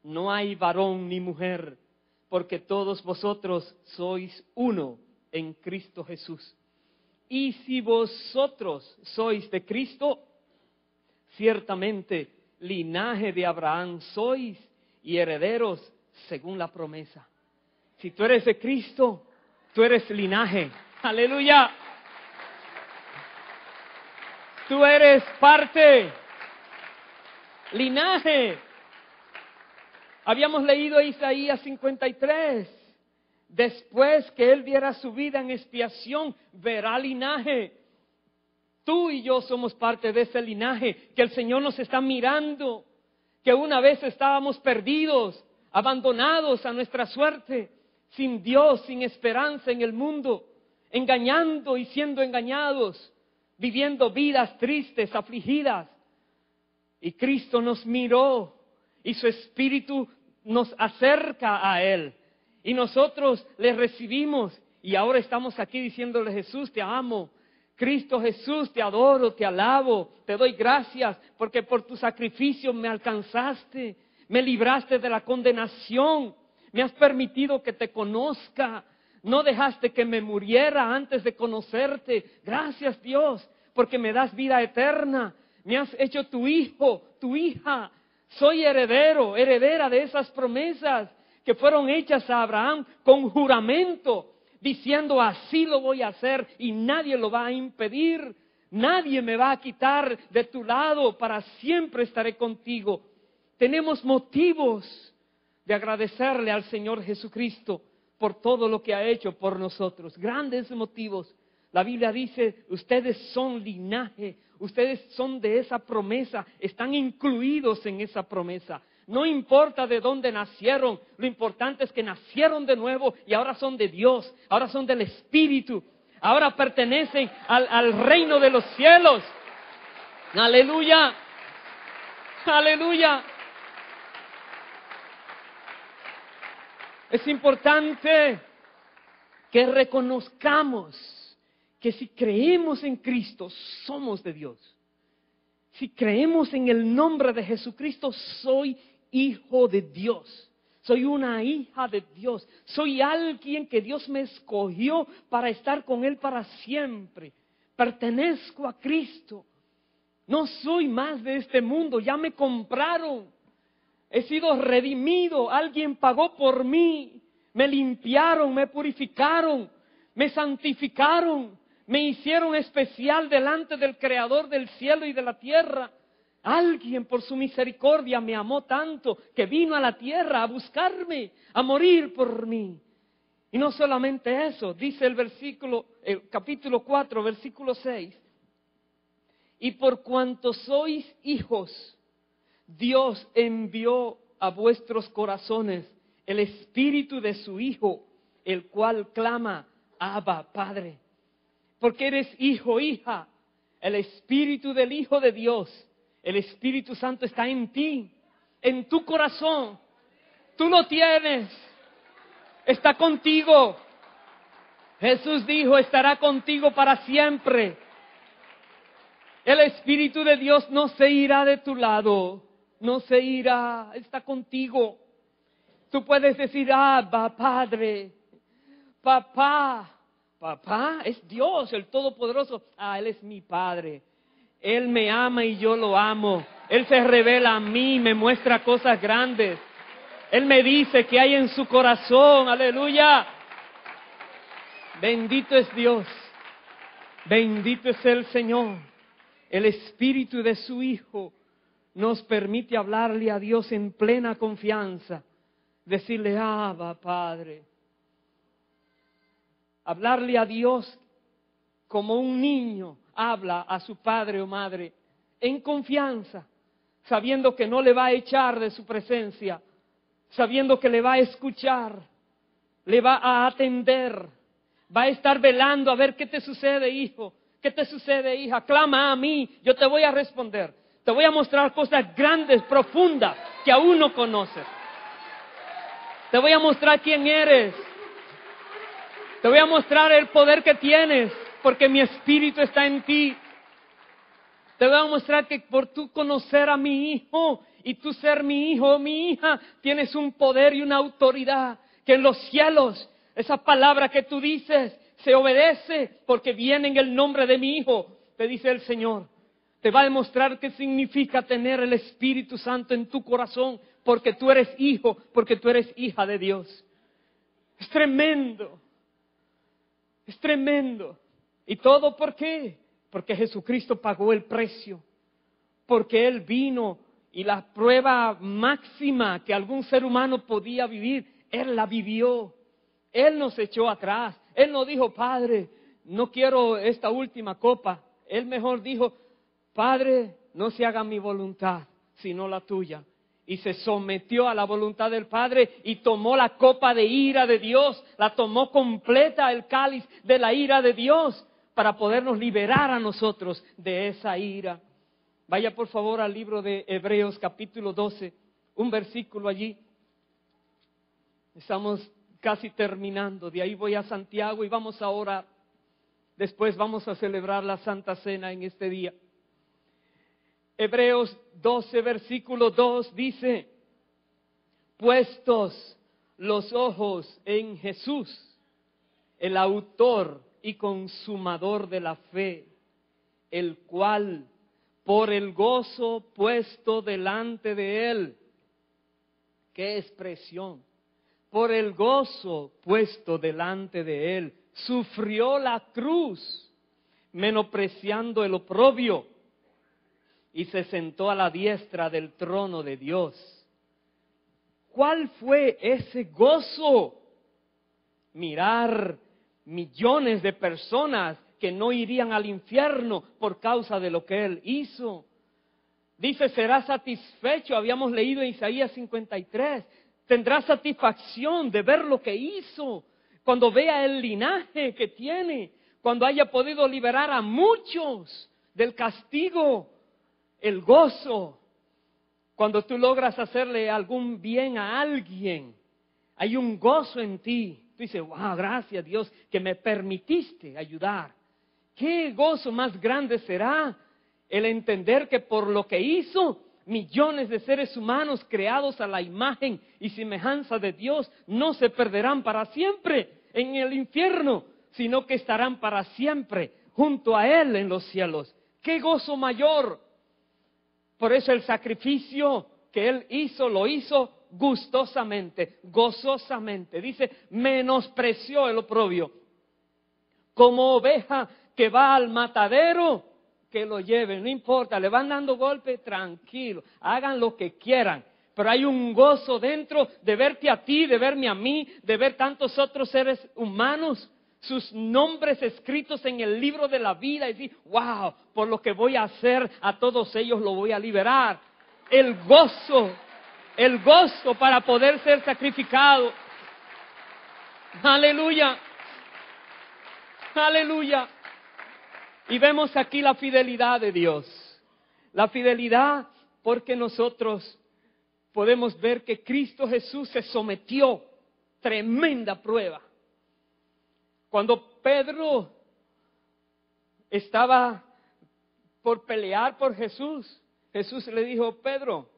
no hay varón ni mujer, porque todos vosotros sois uno en Cristo Jesús. Y si vosotros sois de Cristo, ciertamente linaje de Abraham sois y herederos según la promesa. Si tú eres de Cristo, tú eres linaje. ¡Aleluya! Tú eres parte, linaje. Habíamos leído Isaías 53. Después que Él diera su vida en expiación, verá linaje. Tú y yo somos parte de ese linaje que el Señor nos está mirando. Que una vez estábamos perdidos, abandonados a nuestra suerte, sin Dios, sin esperanza en el mundo, engañando y siendo engañados, viviendo vidas tristes, afligidas. Y Cristo nos miró y su Espíritu nos acerca a Él. Y nosotros le recibimos y ahora estamos aquí diciéndole, Jesús, te amo. Cristo Jesús, te adoro, te alabo, te doy gracias porque por tu sacrificio me alcanzaste, me libraste de la condenación, me has permitido que te conozca, no dejaste que me muriera antes de conocerte. Gracias Dios, porque me das vida eterna, me has hecho tu hijo, tu hija. Soy heredero, heredera de esas promesas que fueron hechas a Abraham con juramento, diciendo así lo voy a hacer y nadie lo va a impedir. Nadie me va a quitar de tu lado, para siempre estaré contigo. Tenemos motivos de agradecerle al Señor Jesucristo por todo lo que ha hecho por nosotros. Grandes motivos. La Biblia dice, ustedes son linaje, ustedes son de esa promesa, están incluidos en esa promesa. No importa de dónde nacieron, lo importante es que nacieron de nuevo y ahora son de Dios, ahora son del Espíritu, ahora pertenecen al reino de los cielos. Aleluya, aleluya. Es importante que reconozcamos que si creemos en Cristo, somos de Dios. Si creemos en el nombre de Jesucristo, soy hijo de Dios. Soy una hija de Dios. Soy alguien que Dios me escogió para estar con Él para siempre. Pertenezco a Cristo. No soy más de este mundo. Ya me compraron. He sido redimido. Alguien pagó por mí. Me limpiaron, me purificaron, me santificaron. Me hicieron especial delante del Creador del cielo y de la tierra. Alguien por su misericordia me amó tanto que vino a la tierra a buscarme, a morir por mí. Y no solamente eso, dice el capítulo 4, versículo 6. Y por cuanto sois hijos, Dios envió a vuestros corazones el espíritu de su Hijo, el cual clama, Abba, Padre. Porque eres hijo, hija, el espíritu del Hijo de Dios. El Espíritu Santo está en ti, en tu corazón. Tú lo tienes. Está contigo. Jesús dijo, estará contigo para siempre. El Espíritu de Dios no se irá de tu lado. No se irá. Está contigo. Tú puedes decir, Abba, Padre, Papá. Papá es Dios, el Todopoderoso. Él es mi Padre. Él me ama y yo lo amo. Él se revela a mí, me muestra cosas grandes. Él me dice que hay en su corazón. Aleluya. Bendito es Dios. Bendito es el Señor. El Espíritu de su Hijo nos permite hablarle a Dios en plena confianza. Decirle, Abba, Padre. Hablarle a Dios como un niño habla a su padre o madre en confianza, sabiendo que no le va a echar de su presencia, sabiendo que le va a escuchar, le va a atender, va a estar velando a ver qué te sucede, hijo, qué te sucede, hija, clama a mí, yo te voy a responder, te voy a mostrar cosas grandes, profundas, que aún no conoces. Te voy a mostrar quién eres, te voy a mostrar el poder que tienes, porque mi espíritu está en ti. Te voy a mostrar que por tú conocer a mi hijo y tú ser mi hijo o mi hija, tienes un poder y una autoridad que en los cielos, esa palabra que tú dices, se obedece porque viene en el nombre de mi hijo, te dice el Señor. Te va a demostrar qué significa tener el Espíritu Santo en tu corazón, porque tú eres hijo, porque tú eres hija de Dios. Es tremendo. Es tremendo. ¿Y todo por qué? Porque Jesucristo pagó el precio. Porque Él vino y la prueba máxima que algún ser humano podía vivir, Él la vivió. Él nos echó atrás. Él no dijo, Padre, no quiero esta última copa. Él mejor dijo, Padre, no se haga mi voluntad, sino la tuya. Y se sometió a la voluntad del Padre y tomó la copa de ira de Dios. La tomó completa, el cáliz de la ira de Dios, para podernos liberar a nosotros de esa ira. Vaya por favor al libro de Hebreos capítulo 12, un versículo allí. Estamos casi terminando, de ahí voy a Santiago y vamos a orar. Después vamos a celebrar la Santa Cena en este día. Hebreos 12, versículo 2 dice, puestos los ojos en Jesús, el autor y consumador de la fe, el cual, por el gozo puesto delante de él, qué expresión, por el gozo puesto delante de él, sufrió la cruz, menospreciando el oprobio, y se sentó a la diestra del trono de Dios. ¿Cuál fue ese gozo? Mirar millones de personas que no irían al infierno por causa de lo que Él hizo. Dice, será satisfecho, habíamos leído en Isaías 53, tendrá satisfacción de ver lo que hizo, cuando vea el linaje que tiene, cuando haya podido liberar a muchos del castigo, el gozo. Cuando tú logras hacerle algún bien a alguien, hay un gozo en ti. Tú dices, wow, gracias Dios que me permitiste ayudar. ¿Qué gozo más grande será el entender que por lo que hizo millones de seres humanos creados a la imagen y semejanza de Dios no se perderán para siempre en el infierno, sino que estarán para siempre junto a Él en los cielos. ¡Qué gozo mayor! Por eso el sacrificio que Él hizo, lo hizo gustosamente, gozosamente. Dice, menospreció el oprobio. Como oveja que va al matadero, que lo lleven, no importa, le van dando golpes, tranquilo, hagan lo que quieran. Pero hay un gozo dentro de verte a ti, de verme a mí, de ver tantos otros seres humanos, sus nombres escritos en el libro de la vida y decir, wow, por lo que voy a hacer a todos ellos lo voy a liberar. El gozo para poder ser sacrificado. Aleluya, aleluya. Y vemos aquí la fidelidad de Dios. La fidelidad porque nosotros podemos ver que Cristo Jesús se sometió. Tremenda prueba. Cuando Pedro estaba por pelear por Jesús, Jesús le dijo, Pedro,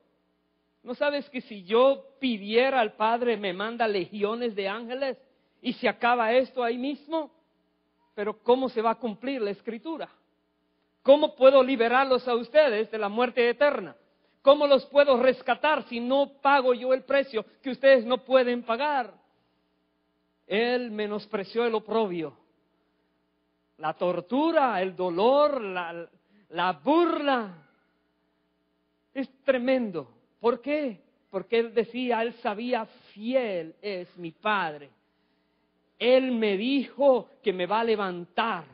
¿no sabes que si yo pidiera al Padre me manda legiones de ángeles y se acaba esto ahí mismo? Pero ¿cómo se va a cumplir la Escritura? ¿Cómo puedo liberarlos a ustedes de la muerte eterna? ¿Cómo los puedo rescatar si no pago yo el precio que ustedes no pueden pagar? Él menospreció el oprobio, la tortura, el dolor, la burla. Es tremendo. ¿Por qué? Porque Él decía, Él sabía, fiel es mi Padre. Él me dijo que me va a levantar,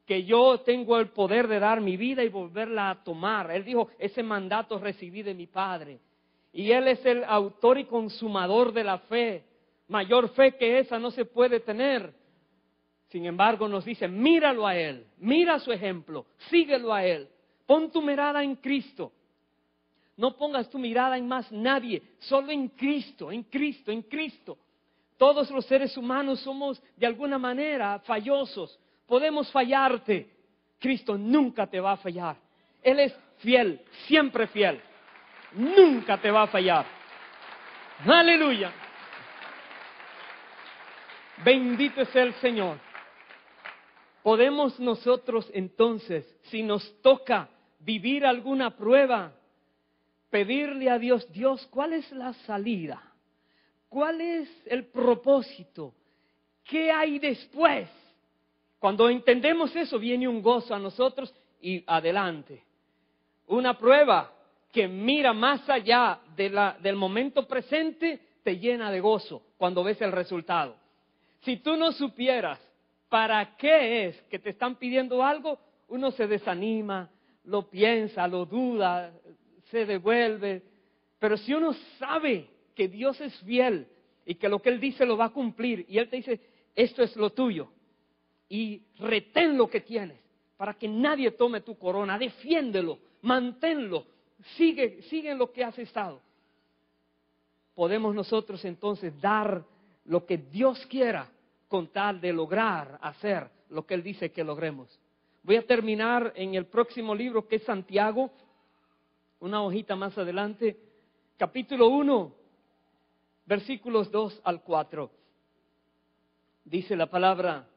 que yo tengo el poder de dar mi vida y volverla a tomar. Él dijo, ese mandato recibí de mi Padre. Y Él es el autor y consumador de la fe. Mayor fe que esa no se puede tener. Sin embargo, nos dice, míralo a Él, mira su ejemplo, síguelo a Él. Pon tu mirada en Cristo. No pongas tu mirada en más nadie, solo en Cristo, en Cristo, en Cristo. Todos los seres humanos somos de alguna manera fallosos. Podemos fallarte. Cristo nunca te va a fallar. Él es fiel, siempre fiel. Nunca te va a fallar. Aleluya. Bendito es el Señor. Podemos nosotros entonces, si nos toca vivir alguna prueba, pedirle a Dios, Dios, ¿cuál es la salida? ¿Cuál es el propósito? ¿Qué hay después? Cuando entendemos eso, viene un gozo a nosotros y adelante. Una prueba que mira más allá del momento presente, te llena de gozo cuando ves el resultado. Si tú no supieras para qué es que te están pidiendo algo, uno se desanima, lo piensa, lo duda, se devuelve. Pero si uno sabe que Dios es fiel y que lo que Él dice lo va a cumplir y Él te dice, esto es lo tuyo y retén lo que tienes para que nadie tome tu corona, defiéndelo, manténlo, sigue en lo que has estado. Podemos nosotros entonces dar lo que Dios quiera con tal de lograr hacer lo que Él dice que logremos. Voy a terminar en el próximo libro que es Santiago, una hojita más adelante, capítulo 1, versículos 2 al 4. Dice la palabra,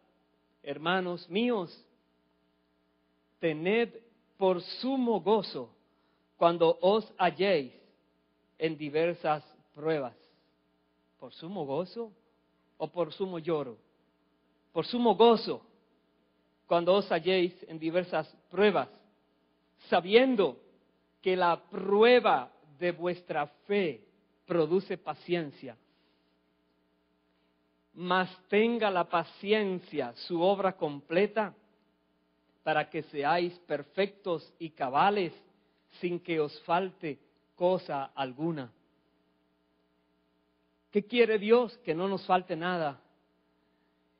hermanos míos, tened por sumo gozo cuando os halléis en diversas pruebas. ¿Por sumo gozo o por sumo lloro? Por sumo gozo cuando os halléis en diversas pruebas, sabiendo que la prueba de vuestra fe produce paciencia. Mas tenga la paciencia su obra completa, para que seáis perfectos y cabales, sin que os falte cosa alguna. ¿Qué quiere Dios? Que no nos falte nada.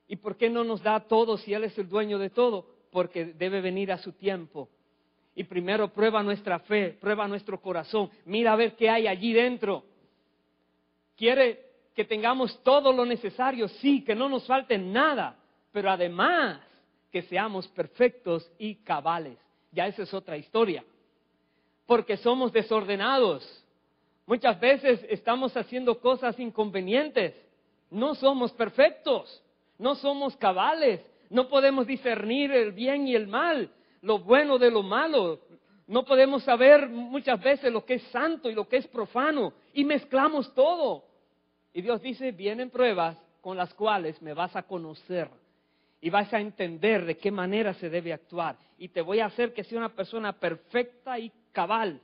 ¿Y por qué no nos da todo si Él es el dueño de todo? Porque debe venir a su tiempo. Y primero prueba nuestra fe, prueba nuestro corazón. Mira a ver qué hay allí dentro. ¿Quiere que tengamos todo lo necesario? Sí, que no nos falte nada. Pero además, que seamos perfectos y cabales. Ya esa es otra historia. porque somos desordenados. Muchas veces estamos haciendo cosas inconvenientes. No somos perfectos, no somos cabales, no podemos discernir el bien y el mal, lo bueno de lo malo. No podemos saber muchas veces lo que es santo y lo que es profano y mezclamos todo. Y Dios dice, vienen pruebas con las cuales me vas a conocer y vas a entender de qué manera se debe actuar. Y te voy a hacer que sea una persona perfecta y cabal.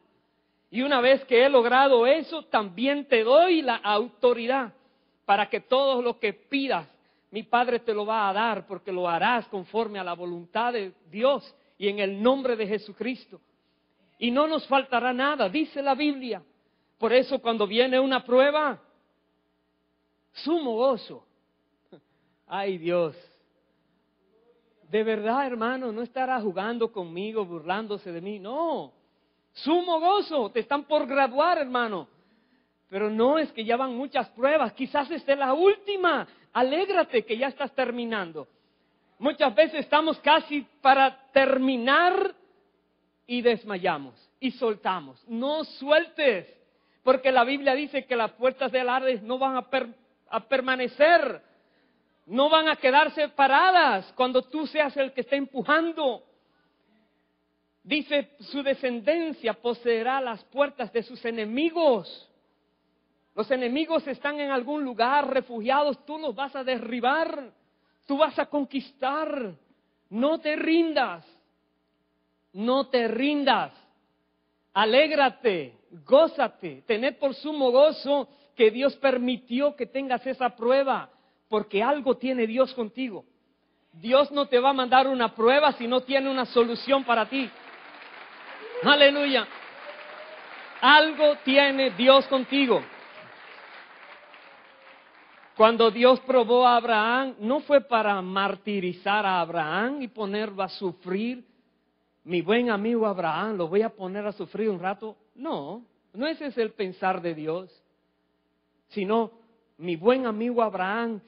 Y una vez que he logrado eso, también te doy la autoridad para que todo lo que pidas, mi Padre te lo va a dar, porque lo harás conforme a la voluntad de Dios y en el nombre de Jesucristo. Y no nos faltará nada, dice la Biblia. Por eso cuando viene una prueba, sumo gozo. Ay Dios, de verdad hermano, no estará jugando conmigo, burlándose de mí, no. Sumo gozo, te están por graduar hermano. Pero no, es que ya van muchas pruebas, quizás esta es la última. Alégrate que ya estás terminando. Muchas veces estamos casi para terminar y desmayamos y soltamos. No sueltes, porque la Biblia dice que las puertas del Hades no van a permanecer, no van a quedarse paradas cuando tú seas el que esté empujando. Dice, su descendencia poseerá las puertas de sus enemigos. Los enemigos están en algún lugar refugiados, tú los vas a derribar, tú vas a conquistar. No te rindas, no te rindas. Alégrate, gózate, tened por sumo gozo que Dios permitió que tengas esa prueba, porque algo tiene Dios contigo. Dios no te va a mandar una prueba si no tiene una solución para ti. Aleluya. Algo tiene Dios contigo. Cuando Dios probó a Abraham, no fue para martirizar a Abraham y ponerlo a sufrir. Mi buen amigo Abraham, lo voy a poner a sufrir un rato. No, no ese es el pensar de Dios. Sino, mi buen amigo Abraham,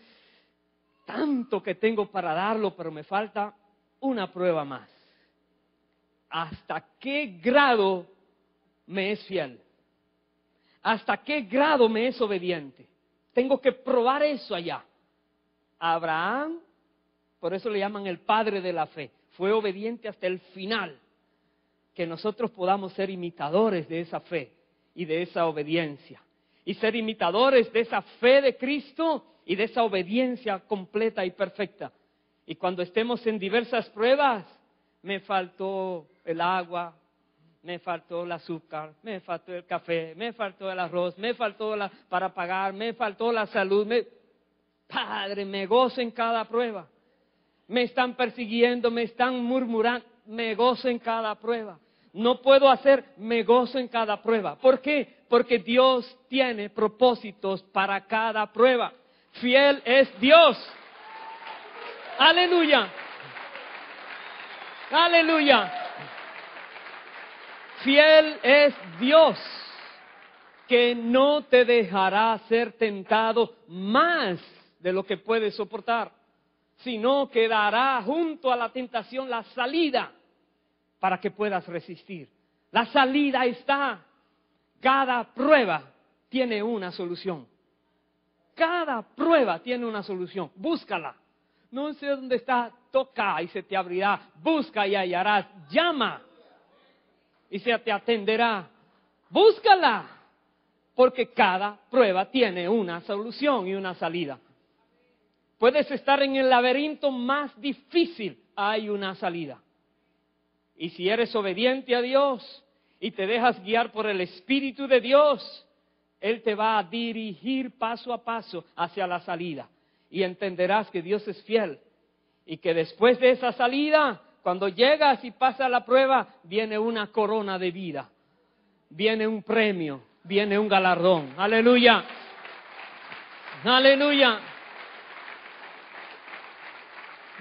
tanto que tengo para darlo, pero me falta una prueba más. ¿Hasta qué grado me es fiel? ¿Hasta qué grado me es obediente? Tengo que probar eso allá. Abraham, por eso le llaman el padre de la fe, fue obediente hasta el final. Que nosotros podamos ser imitadores de esa fe y de esa obediencia. Y ser imitadores de esa fe de Cristo y de esa obediencia completa y perfecta. Y cuando estemos en diversas pruebas, me faltó el agua, me faltó el azúcar, me faltó el café, me faltó el arroz, me faltó para pagar, me faltó la salud. Padre, me gozo en cada prueba. Me están persiguiendo, me están murmurando, me gozo en cada prueba. No puedo hacer, me gozo en cada prueba. ¿Por qué? Porque Dios tiene propósitos para cada prueba. Fiel es Dios. Aleluya. Aleluya. Fiel es Dios, que no te dejará ser tentado más de lo que puedes soportar, sino que dará junto a la tentación la salida para que puedas resistir. La salida está. Cada prueba tiene una solución. Cada prueba tiene una solución. Búscala. No sé dónde está, toca y se te abrirá. Busca y hallarás. Llama y se te atenderá. Búscala, porque cada prueba tiene una solución y una salida. Puedes estar en el laberinto más difícil, hay una salida. Y si eres obediente a Dios y te dejas guiar por el Espíritu de Dios, Él te va a dirigir paso a paso hacia la salida. Y entenderás que Dios es fiel y que después de esa salida, cuando llegas y pasas la prueba, viene una corona de vida, viene un premio, viene un galardón. Aleluya, aleluya.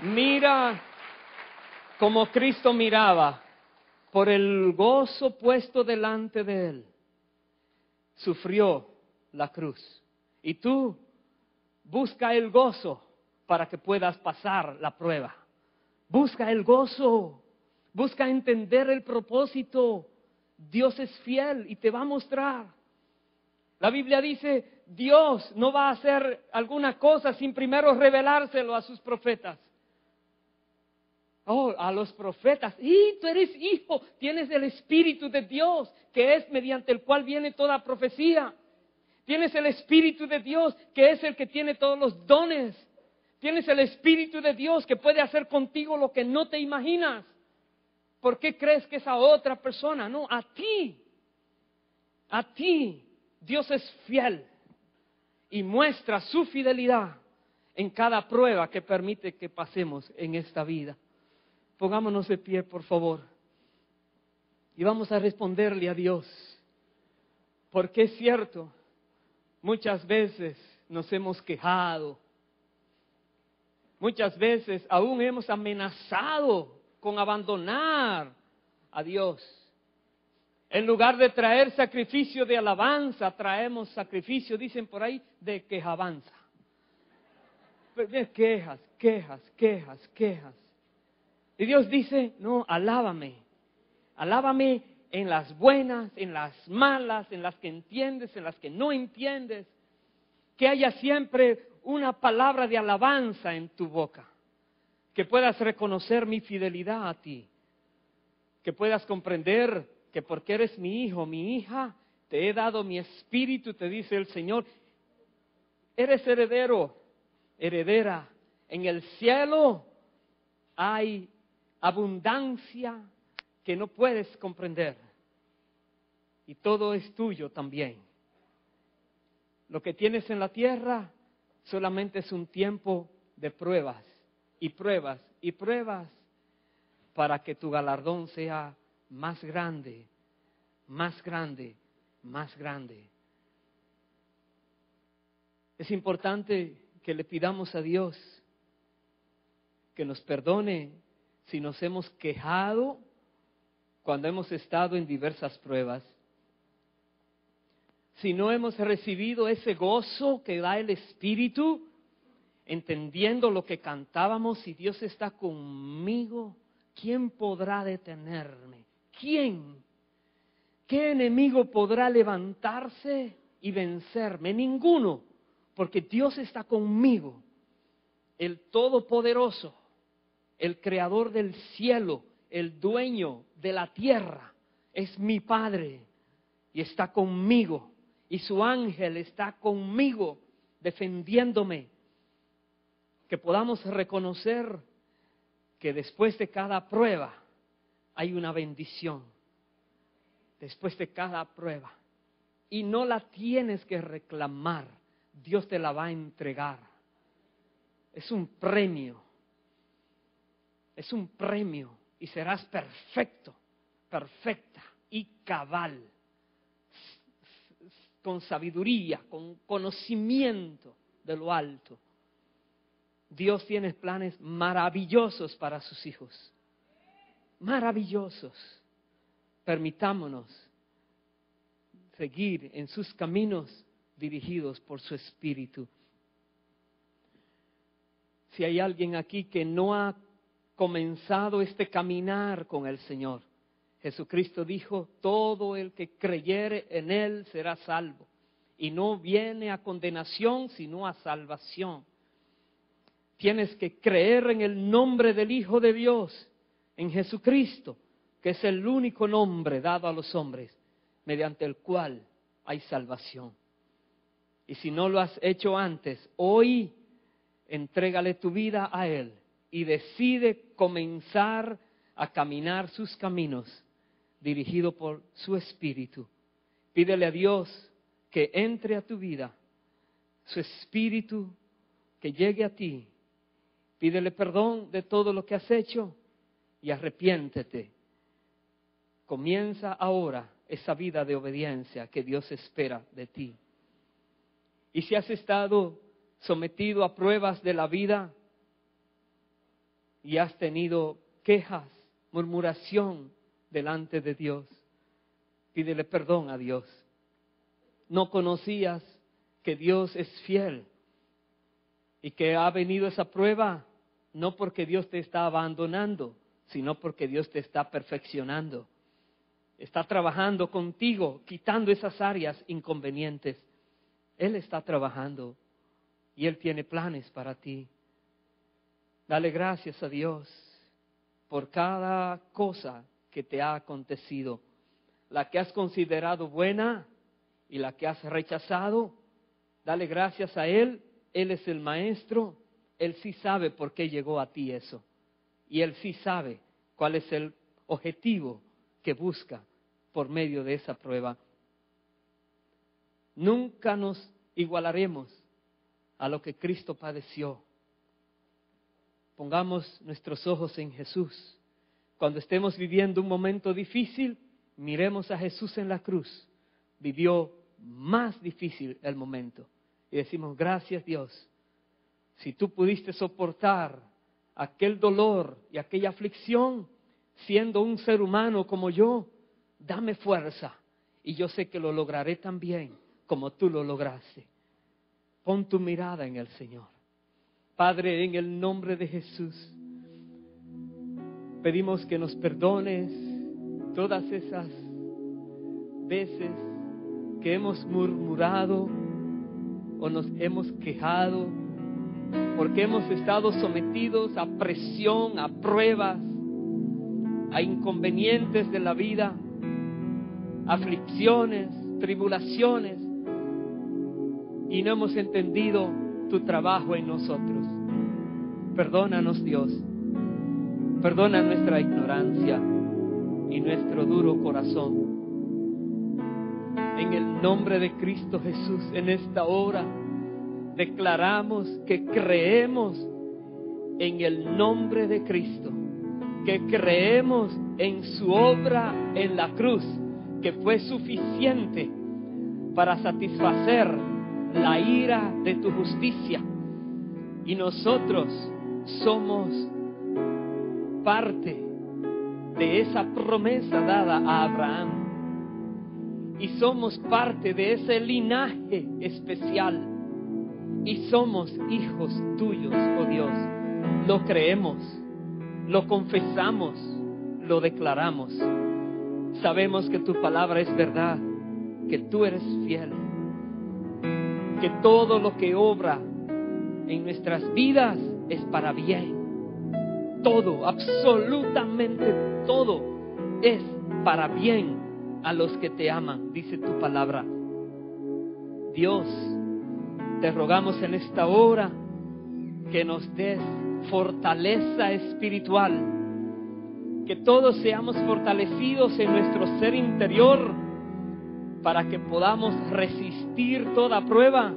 Mira como Cristo miraba por el gozo puesto delante de Él. Sufrió la cruz. Y tú busca el gozo para que puedas pasar la prueba. Busca el gozo, busca entender el propósito Dios es fiel y te va a mostrar. La Biblia dice, Dios no va a hacer alguna cosa sin primero revelárselo a sus profetas. Oh, a los profetas. Y tú eres hijo, tienes el Espíritu de Dios, que es mediante el cual viene toda profecía. Tienes el Espíritu de Dios, que es el que tiene todos los dones. Tienes el Espíritu de Dios que puede hacer contigo lo que no te imaginas. ¿Por qué crees que es a otra persona? No, a ti. A ti. Dios es fiel y muestra su fidelidad en cada prueba que permite que pasemos en esta vida. Pongámonos de pie, por favor, y vamos a responderle a Dios, porque es cierto, muchas veces nos hemos quejado, muchas veces aún hemos amenazado con abandonar a Dios. En lugar de traer sacrificio de alabanza, traemos sacrificio, dicen por ahí, de quejabanza. Quejas, quejas, quejas, quejas. Y Dios dice, no, alábame. Alábame en las buenas, en las malas, en las que entiendes, en las que no entiendes. Que haya siempre una palabra de alabanza en tu boca. Que puedas reconocer mi fidelidad a ti. Que puedas comprender que porque eres mi hijo, mi hija, te he dado mi espíritu, te dice el Señor. Eres heredero, heredera. En el cielo hay abundancia que no puedes comprender. Y todo es tuyo también. Lo que tienes en la tierra solamente es un tiempo de pruebas y pruebas y pruebas para que tu galardón sea más grande, más grande, más grande. Es importante que le pidamos a Dios que nos perdone si nos hemos quejado cuando hemos estado en diversas pruebas. Si no hemos recibido ese gozo que da el Espíritu, entendiendo lo que cantábamos, si Dios está conmigo, ¿quién podrá detenerme? ¿Quién? ¿Qué enemigo podrá levantarse y vencerme? Ninguno, porque Dios está conmigo, el Todopoderoso, el Creador del cielo, el dueño de la tierra, es mi Padre y está conmigo, y su ángel está conmigo defendiéndome. Que podamos reconocer que después de cada prueba hay una bendición. Después de cada prueba. Y no la tienes que reclamar. Dios te la va a entregar. Es un premio. Es un premio. Y serás perfecto, perfecta y cabal. Con sabiduría, con conocimiento de lo alto. Dios tiene planes maravillosos para sus hijos. Maravillosos. Permitámonos seguir en sus caminos dirigidos por su Espíritu. Si hay alguien aquí que no ha comenzado este caminar con el Señor, Jesucristo dijo, todo el que creyere en Él será salvo. Y no viene a condenación, sino a salvación. Tienes que creer en el nombre del Hijo de Dios, en Jesucristo, que es el único nombre dado a los hombres, mediante el cual hay salvación. Y si no lo has hecho antes, hoy entrégale tu vida a Él y decide comenzar a caminar sus caminos, dirigido por su Espíritu. Pídele a Dios que entre a tu vida, su Espíritu que llegue a ti. Pídele perdón de todo lo que has hecho y arrepiéntete. Comienza ahora esa vida de obediencia que Dios espera de ti. Y si has estado sometido a pruebas de la vida y has tenido quejas, murmuración delante de Dios, pídele perdón a Dios. No conocías que Dios es fiel y que ha venido esa prueba no porque Dios te está abandonando, sino porque Dios te está perfeccionando. está trabajando contigo, quitando esas áreas inconvenientes. Él está trabajando y Él tiene planes para ti. Dale gracias a Dios por cada cosa que te ha acontecido, la que has considerado buena y la que has rechazado. Dale gracias a Él. Él es el maestro. Él sí sabe por qué llegó a ti eso. Y Él sí sabe cuál es el objetivo que busca por medio de esa prueba. Nunca nos igualaremos a lo que Cristo padeció. Pongamos nuestros ojos en Jesús. Cuando estemos viviendo un momento difícil, miremos a Jesús en la cruz. Vivió más difícil el momento. Y decimos, gracias Dios. Si tú pudiste soportar aquel dolor y aquella aflicción, siendo un ser humano como yo, dame fuerza. Y yo sé que lo lograré también como tú lo lograste. Pon tu mirada en el Señor. Padre, en el nombre de Jesús, pedimos que nos perdones todas esas veces que hemos murmurado o nos hemos quejado, porque hemos estado sometidos a presión, a pruebas, a inconvenientes de la vida, aflicciones, tribulaciones, y no hemos entendido tu trabajo en nosotros. Perdónanos, Dios. Perdona nuestra ignorancia y nuestro duro corazón. En el nombre de Cristo Jesús, en esta hora, declaramos que creemos en el nombre de Cristo, que creemos en su obra en la cruz, que fue suficiente para satisfacer la ira de tu justicia. Y nosotros somos parte de esa promesa dada a Abraham. Y somos parte de ese linaje especial. Y somos hijos tuyos, oh Dios. Lo creemos, lo confesamos, lo declaramos. Sabemos que tu palabra es verdad, que tú eres fiel, que todo lo que obra en nuestras vidas es para bien. Todo, absolutamente todo es para bien a los que te aman, dice tu palabra. Dios, te rogamos en esta hora que nos des fortaleza espiritual, que todos seamos fortalecidos en nuestro ser interior para que podamos resistir toda prueba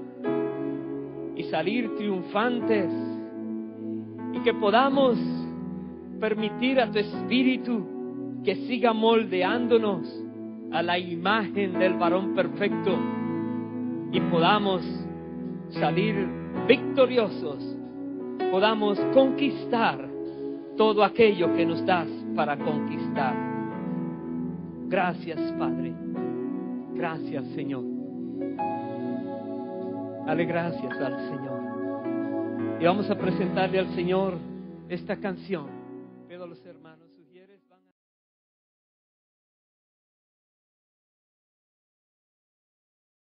y salir triunfantes, y que podamos permitir a tu Espíritu que siga moldeándonos a la imagen del varón perfecto y podamos salir victoriosos, podamos conquistar todo aquello que nos das para conquistar. Gracias, Padre. Gracias, Señor. Dale gracias al Señor. Y vamos a presentarle al Señor esta canción.